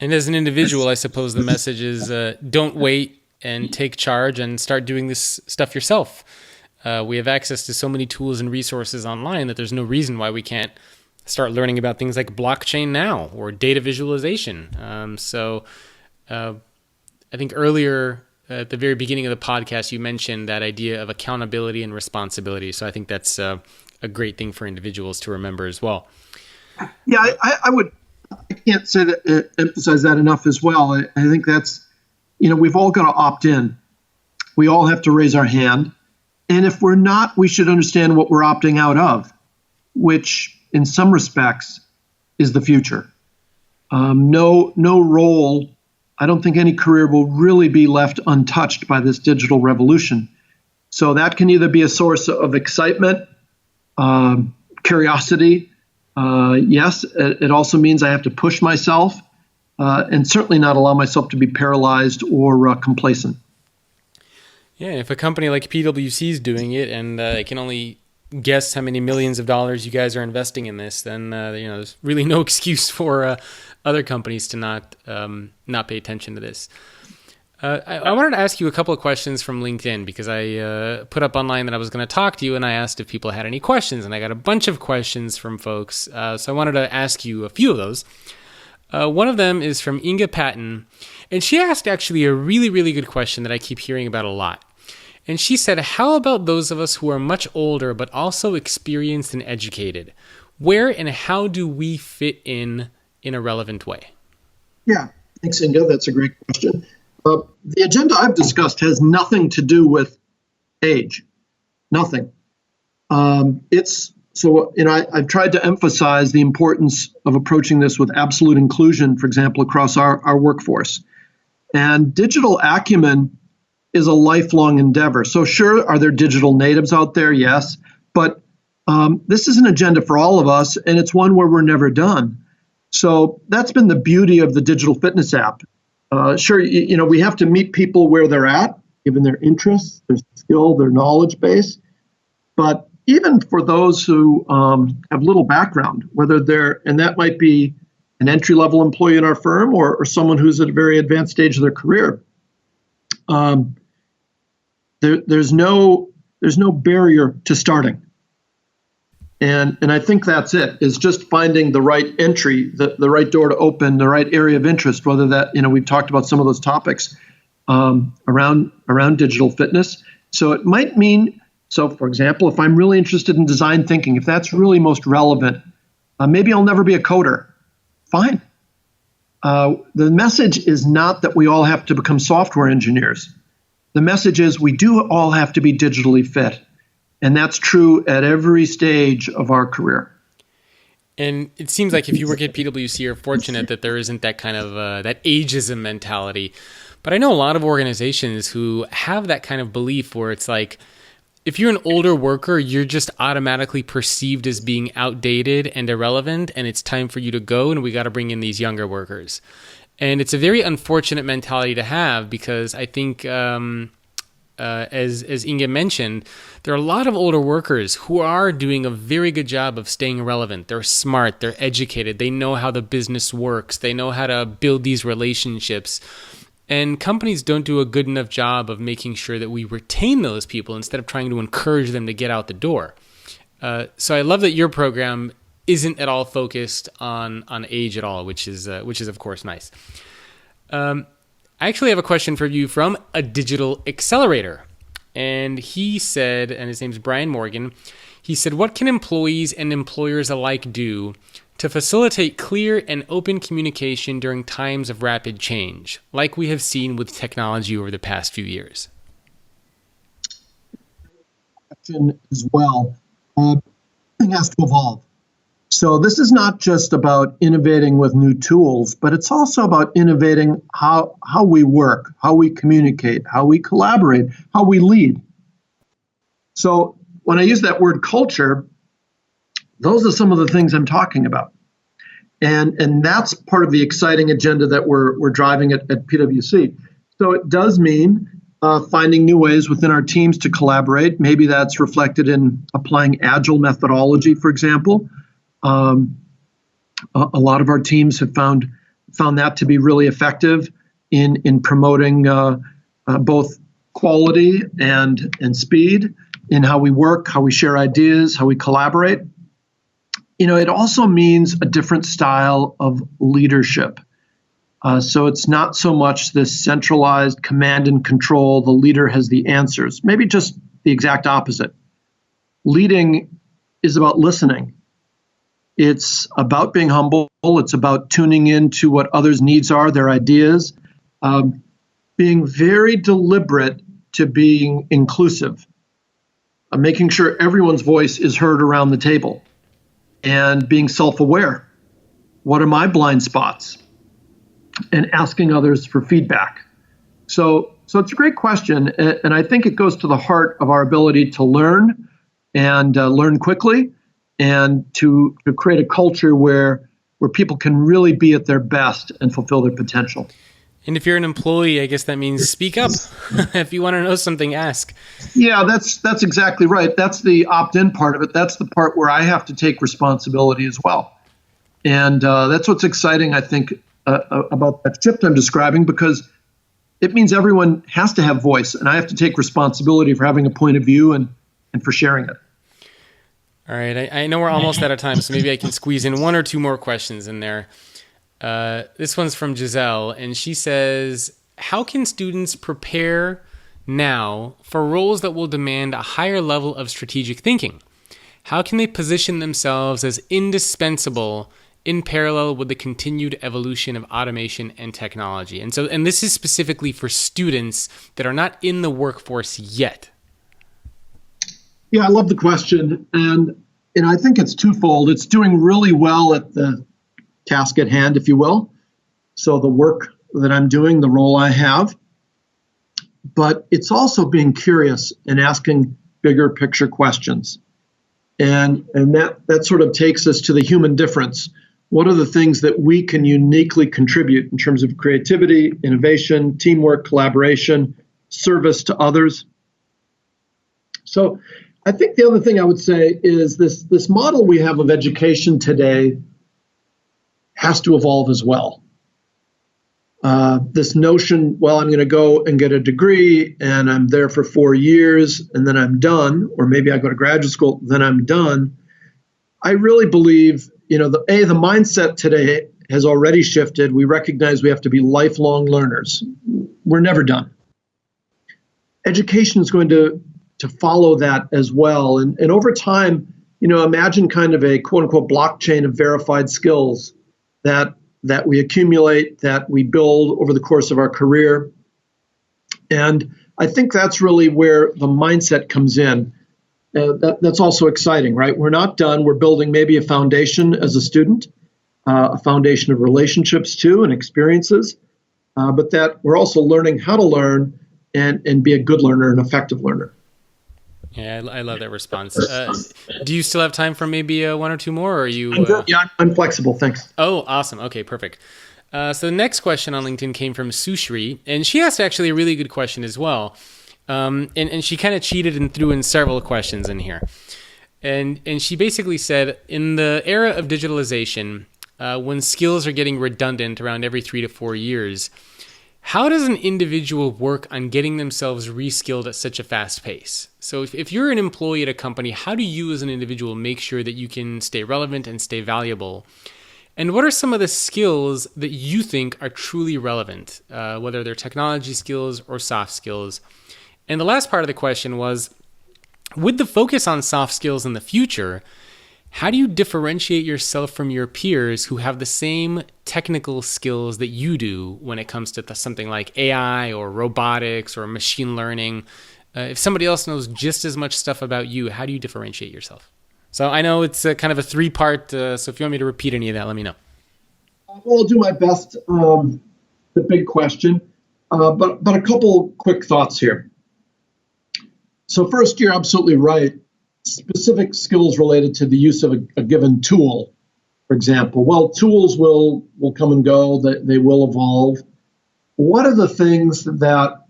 And as an individual, I suppose the message is don't wait and take charge and start doing this stuff yourself. We have access to so many tools and resources online that there's no reason why we can't start learning about things like blockchain now or data visualization. So I think earlier at the very beginning of the podcast, you mentioned that idea of accountability and responsibility. So I think that's a great thing for individuals to remember as well. Yeah, I can't say that, emphasize that enough as well. I think that's, we've all got to opt in. We all have to raise our hand. And if we're not, we should understand what we're opting out of, which in some respects is the future. No role, I don't think any career will really be left untouched by this digital revolution. So that can either be a source of excitement, curiosity. Yes, it also means I have to push myself and certainly not allow myself to be paralyzed or complacent. Yeah, if a company like PwC is doing it and I can only guess how many millions of dollars you guys are investing in this, then there's really no excuse for other companies to not pay attention to this. I wanted to ask you a couple of questions from LinkedIn because I put up online that I was going to talk to you, and I asked if people had any questions, and I got a bunch of questions from folks. So I wanted to ask you a few of those. One of them is from Inga Patton, and she asked actually a really, really good question that I keep hearing about a lot. And she said, how about those of us who are much older but also experienced and educated? Where and how do we fit in a relevant way? Yeah, thanks, Inga. That's a great question. The agenda I've discussed has nothing to do with age. Nothing. I've tried to emphasize the importance of approaching this with absolute inclusion, for example, across our workforce. And digital acumen is a lifelong endeavor. So sure, are there digital natives out there? Yes. But this is an agenda for all of us, and it's one where we're never done. So that's been the beauty of the digital fitness app. Sure, we have to meet people where they're at, given their interests, their skill, their knowledge base. But, even for those who have little background, and that might be an entry-level employee in our firm or someone who's at a very advanced stage of their career, there's no barrier to starting. And I think that's it, is just finding the right entry, the right door to open, the right area of interest, whether that, we've talked about some of those topics around digital fitness. So it might mean, for example, if I'm really interested in design thinking, if that's really most relevant, maybe I'll never be a coder. Fine. The message is not that we all have to become software engineers. The message is we do all have to be digitally fit. And that's true at every stage of our career. And it seems like if you work at PwC, you're fortunate that there isn't that kind of that ageism mentality. But I know a lot of organizations who have that kind of belief where it's like, if you're an older worker, you're just automatically perceived as being outdated and irrelevant, and it's time for you to go, and we got to bring in these younger workers. And it's a very unfortunate mentality to have, because I think, as Inge mentioned, there are a lot of older workers who are doing a very good job of staying relevant. They're smart, they're educated, they know how the business works, they know how to build these relationships. And companies don't do a good enough job of making sure that we retain those people instead of trying to encourage them to get out the door. So I love that your program isn't at all focused on age at all, which is of course nice. I actually have a question for you from a digital accelerator. And he said, and his name's Brian Morgan, he said, what can employees and employers alike do to facilitate clear and open communication during times of rapid change, like we have seen with technology over the past few years? As well, everything has to evolve. So this is not just about innovating with new tools, but it's also about innovating how we work, how we communicate, how we collaborate, how we lead. So when I use that word culture, those are some of the things I'm talking about. And that's part of the exciting agenda that we're driving at PwC. So it does mean finding new ways within our teams to collaborate. Maybe that's reflected in applying agile methodology, for example. A lot of our teams have found that to be really effective in promoting both quality and speed in how we work, how we share ideas, how we collaborate. It also means a different style of leadership. So it's not so much this centralized command and control, the leader has the answers. Maybe just the exact opposite. Leading is about listening. It's about being humble. It's about tuning into what others' needs are, their ideas, being very deliberate to being inclusive, making sure everyone's voice is heard around the table, and being self-aware. What are my blind spots? And asking others for feedback. So it's a great question, and I think it goes to the heart of our ability to learn and learn quickly, and to create a culture where people can really be at their best and fulfill their potential. And if you're an employee, I guess that means speak up. If you want to know something, ask. Yeah, that's exactly right. That's the opt-in part of it. That's the part where I have to take responsibility as well. And that's what's exciting, I think, about that shift I'm describing, because it means everyone has to have voice, and I have to take responsibility for having a point of view and for sharing it. All right. I know we're almost out of time, so maybe I can squeeze in one or two more questions in there. This one's from Giselle, and she says, how can students prepare now for roles that will demand a higher level of strategic thinking? How can they position themselves as indispensable in parallel with the continued evolution of automation and technology? And this is specifically for students that are not in the workforce yet. Yeah, I love the question. And I think it's twofold. It's doing really well at the task at hand, if you will. So the work that I'm doing, the role I have. But it's also being curious and asking bigger picture questions. And that sort of takes us to the human difference. What are the things that we can uniquely contribute in terms of creativity, innovation, teamwork, collaboration, service to others? So I think the other thing I would say is this model we have of education today has to evolve as well. This notion, well, I'm going to go and get a degree and I'm there for 4 years and then I'm done, or maybe I go to graduate school, then I'm done. I really believe, the mindset today has already shifted. We recognize we have to be lifelong learners. We're never done. Education is going to follow that as well. And over time, imagine kind of a quote unquote blockchain of verified skills that we accumulate, that we build over the course of our career. And I think that's really where the mindset comes in. That's also exciting, right? We're not done. We're building maybe a foundation as a student, a foundation of relationships too and experiences, but that we're also learning how to learn and be a good learner, an effective learner. Yeah, I love that response. Do you still have time for maybe one or two more? Or are you? Yeah, I'm flexible. Thanks. Oh, awesome. Okay, perfect. So the next question on LinkedIn came from Sushri, and she asked actually a really good question as well. And she kind of cheated and threw in several questions in here. And she basically said, in the era of digitalization, when skills are getting redundant around every 3 to 4 years, how does an individual work on getting themselves reskilled at such a fast pace? So if you're an employee at a company, how do you as an individual make sure that you can stay relevant and stay valuable? And what are some of the skills that you think are truly relevant, whether they're technology skills or soft skills? And the last part of the question was, with the focus on soft skills in the future, how do you differentiate yourself from your peers who have the same technical skills that you do when it comes to something like AI or robotics or machine learning? If somebody else knows just as much stuff about you, how do you differentiate yourself? So I know it's kind of a 3-part, so if you want me to repeat any of that, let me know. Well, I'll do my best. The big question, but a couple quick thoughts here. So first, you're absolutely right. Specific skills related to the use of a given tool, for example. Well, tools will come and go, they will evolve. What are the things that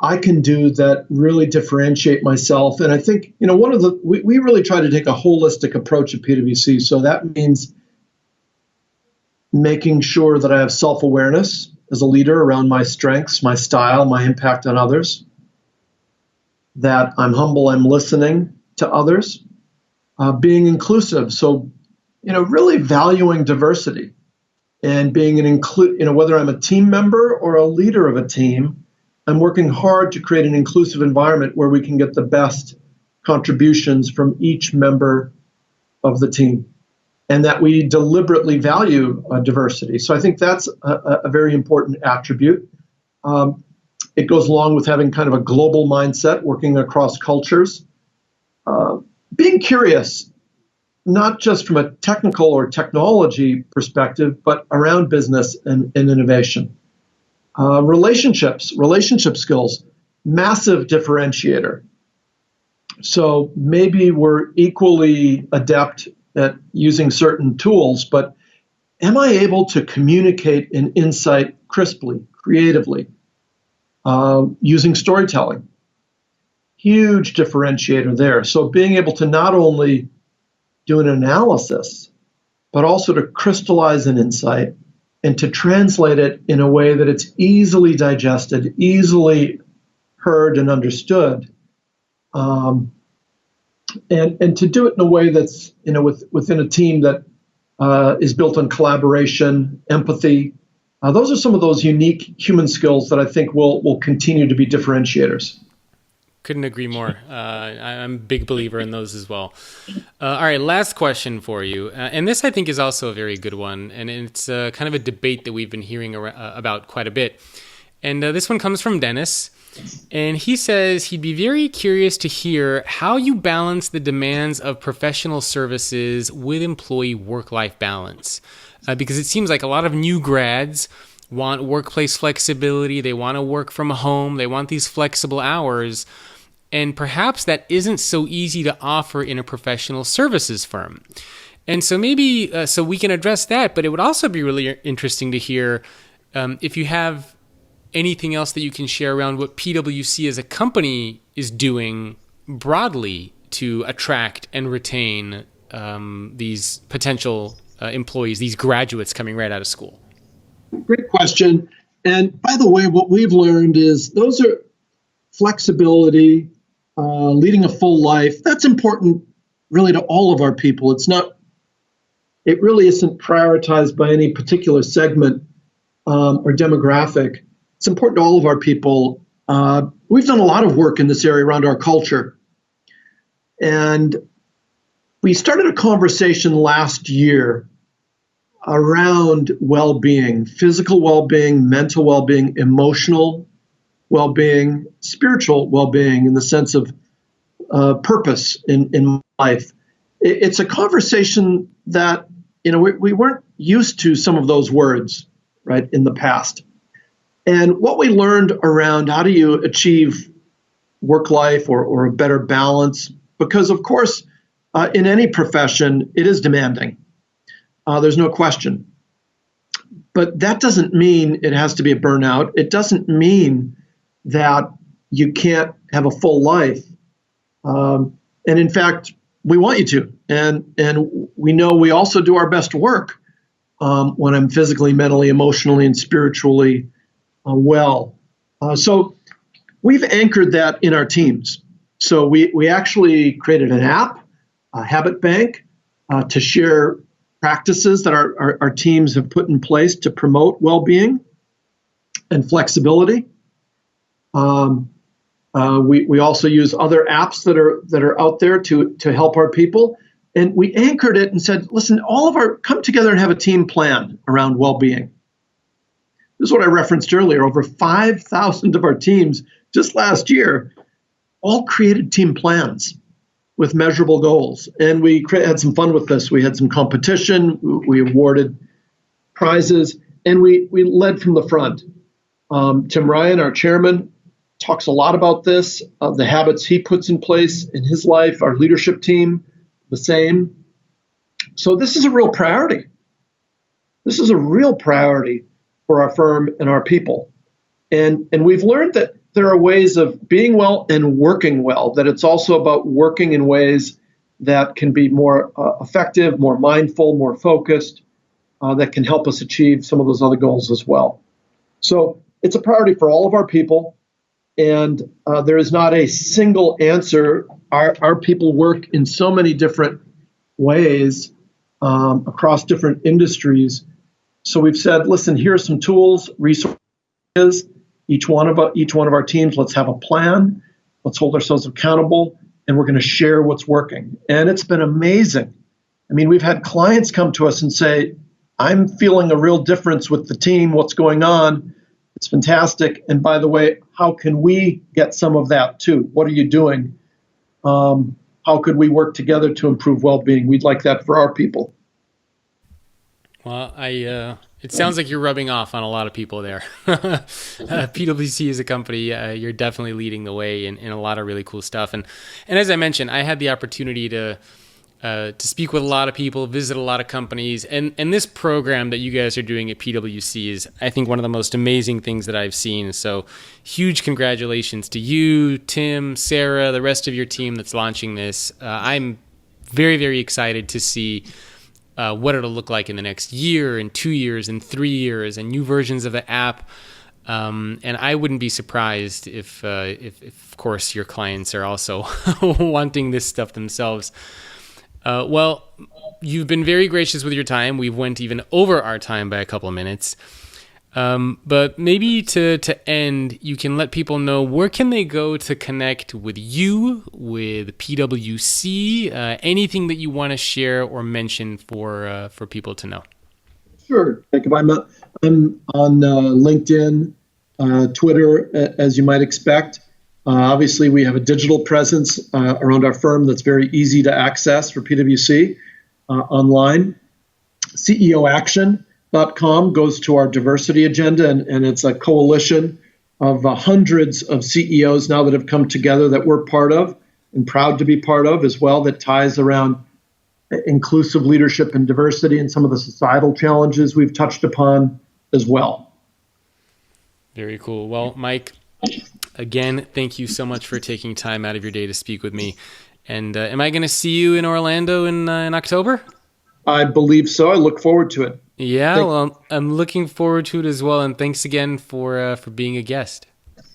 I can do that really differentiate myself? And I think, we really try to take a holistic approach at PwC. So that means making sure that I have self-awareness as a leader around my strengths, my style, my impact on others, that I'm humble, I'm listening to others, being inclusive. So, really valuing diversity and being whether I'm a team member or a leader of a team, I'm working hard to create an inclusive environment where we can get the best contributions from each member of the team, and that we deliberately value diversity. So I think that's a very important attribute. It goes along with having kind of a global mindset, working across cultures, being curious, not just from a technical or technology perspective, but around business and innovation. Relationship skills, massive differentiator. So maybe we're equally adept at using certain tools, but am I able to communicate an insight crisply, creatively? Using storytelling, huge differentiator there. So being able to not only do an analysis, but also to crystallize an insight and to translate it in a way that it's easily digested, easily heard and understood, and to do it in a way that's within a team that is built on collaboration, empathy. Those are some of those unique human skills that I think will continue to be differentiators. Couldn't agree more. I'm a big believer in those as well. All right, last question for you. And this, I think, is also a very good one. And it's kind of a debate that we've been hearing about quite a bit. And this one comes from Dennis. And he says he'd be very curious to hear how you balance the demands of professional services with employee work-life balance. Because it seems like a lot of new grads want workplace flexibility. They want to work from home. They want these flexible hours. And perhaps that isn't so easy to offer in a professional services firm. And so maybe, so we can address that, but it would also be really interesting to hear if you have anything else that you can share around what PwC as a company is doing broadly to attract and retain these potential employees, these graduates coming right out of school? Great question. And by the way, what we've learned is those are flexibility, leading a full life. That's important really to all of our people. It really isn't prioritized by any particular segment or demographic. It's important to all of our people. We've done a lot of work in this area around our culture. And we started a conversation last year around well-being, physical well-being, mental well-being, emotional well-being, spiritual well-being in the sense of purpose in life. It's a conversation that, we weren't used to some of those words, right, in the past. And what we learned around how do you achieve work life or a better balance, because of course, in any profession, it is demanding. There's no question. But that doesn't mean it has to be a burnout. It doesn't mean that you can't have a full life. And in fact, we want you to. And we know we also do our best work when I'm physically, mentally, emotionally, and spiritually well. So we've anchored that in our teams. So we actually created an app, a habit bank, to share practices that our teams have put in place to promote well-being and flexibility. We also use other apps that are out there to help our people. And we anchored it and said, listen, come together and have a team plan around well-being. This is what I referenced earlier. Over 5,000 of our teams just last year all created team plans with measurable goals. And we had some fun with this. We had some competition. We awarded prizes, and we led from the front. Tim Ryan, our chairman, talks a lot about this, the habits he puts in place in his life, our leadership team, the same. So this is a real priority. This is a real priority for our firm and our people. And we've learned that there are ways of being well and working well, that it's also about working in ways that can be more effective, more mindful, more focused, that can help us achieve some of those other goals as well. So it's a priority for all of our people. And there is not a single answer. Our people work in so many different ways across different industries. So we've said, listen, here are some tools, resources. Each one of our teams, let's have a plan. Let's hold ourselves accountable, and we're going to share what's working. And it's been amazing. I mean, we've had clients come to us and say, I'm feeling a real difference with the team. What's going on? It's fantastic. And by the way, how can we get some of that too? What are you doing? How could we work together to improve well-being? We'd like that for our people. Well, it sounds like you're rubbing off on a lot of people there. PwC is a company, you're definitely leading the way in a lot of really cool stuff. And as I mentioned, I had the opportunity to speak with a lot of people, visit a lot of companies, and this program that you guys are doing at PwC is, I think, one of the most amazing things that I've seen. So huge congratulations to you, Tim, Sarah, the rest of your team that's launching this. I'm very, very excited to see what it'll look like in the next year and 2 years and 3 years and new versions of the app. And I wouldn't be surprised if of course, your clients are also wanting this stuff themselves. Well, you've been very gracious with your time. We went even over our time by a couple of minutes. But maybe to end, you can let people know where can they go to connect with you, with PwC, anything that you want to share or mention for people to know. Sure. Jacob, I'm on LinkedIn, Twitter, as you might expect. Obviously, we have a digital presence around our firm that's very easy to access for PwC online. CEOaction.com goes to our diversity agenda, and it's a coalition of hundreds of CEOs now that have come together that we're part of and proud to be part of as well, that ties around inclusive leadership and diversity and some of the societal challenges we've touched upon as well. Very cool. Well, Mike, again, thank you so much for taking time out of your day to speak with me. And am I going to see you in Orlando in October? I believe so. I look forward to it. Yeah, well, I'm looking forward to it as well. And thanks again for being a guest.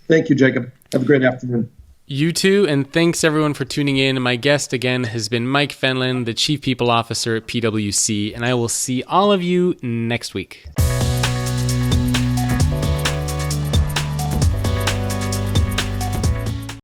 Thank you, Jacob. Have a great afternoon. You too, and thanks everyone for tuning in. My guest again has been Mike Fenlon, the Chief People Officer at PwC, and I will see all of you next week.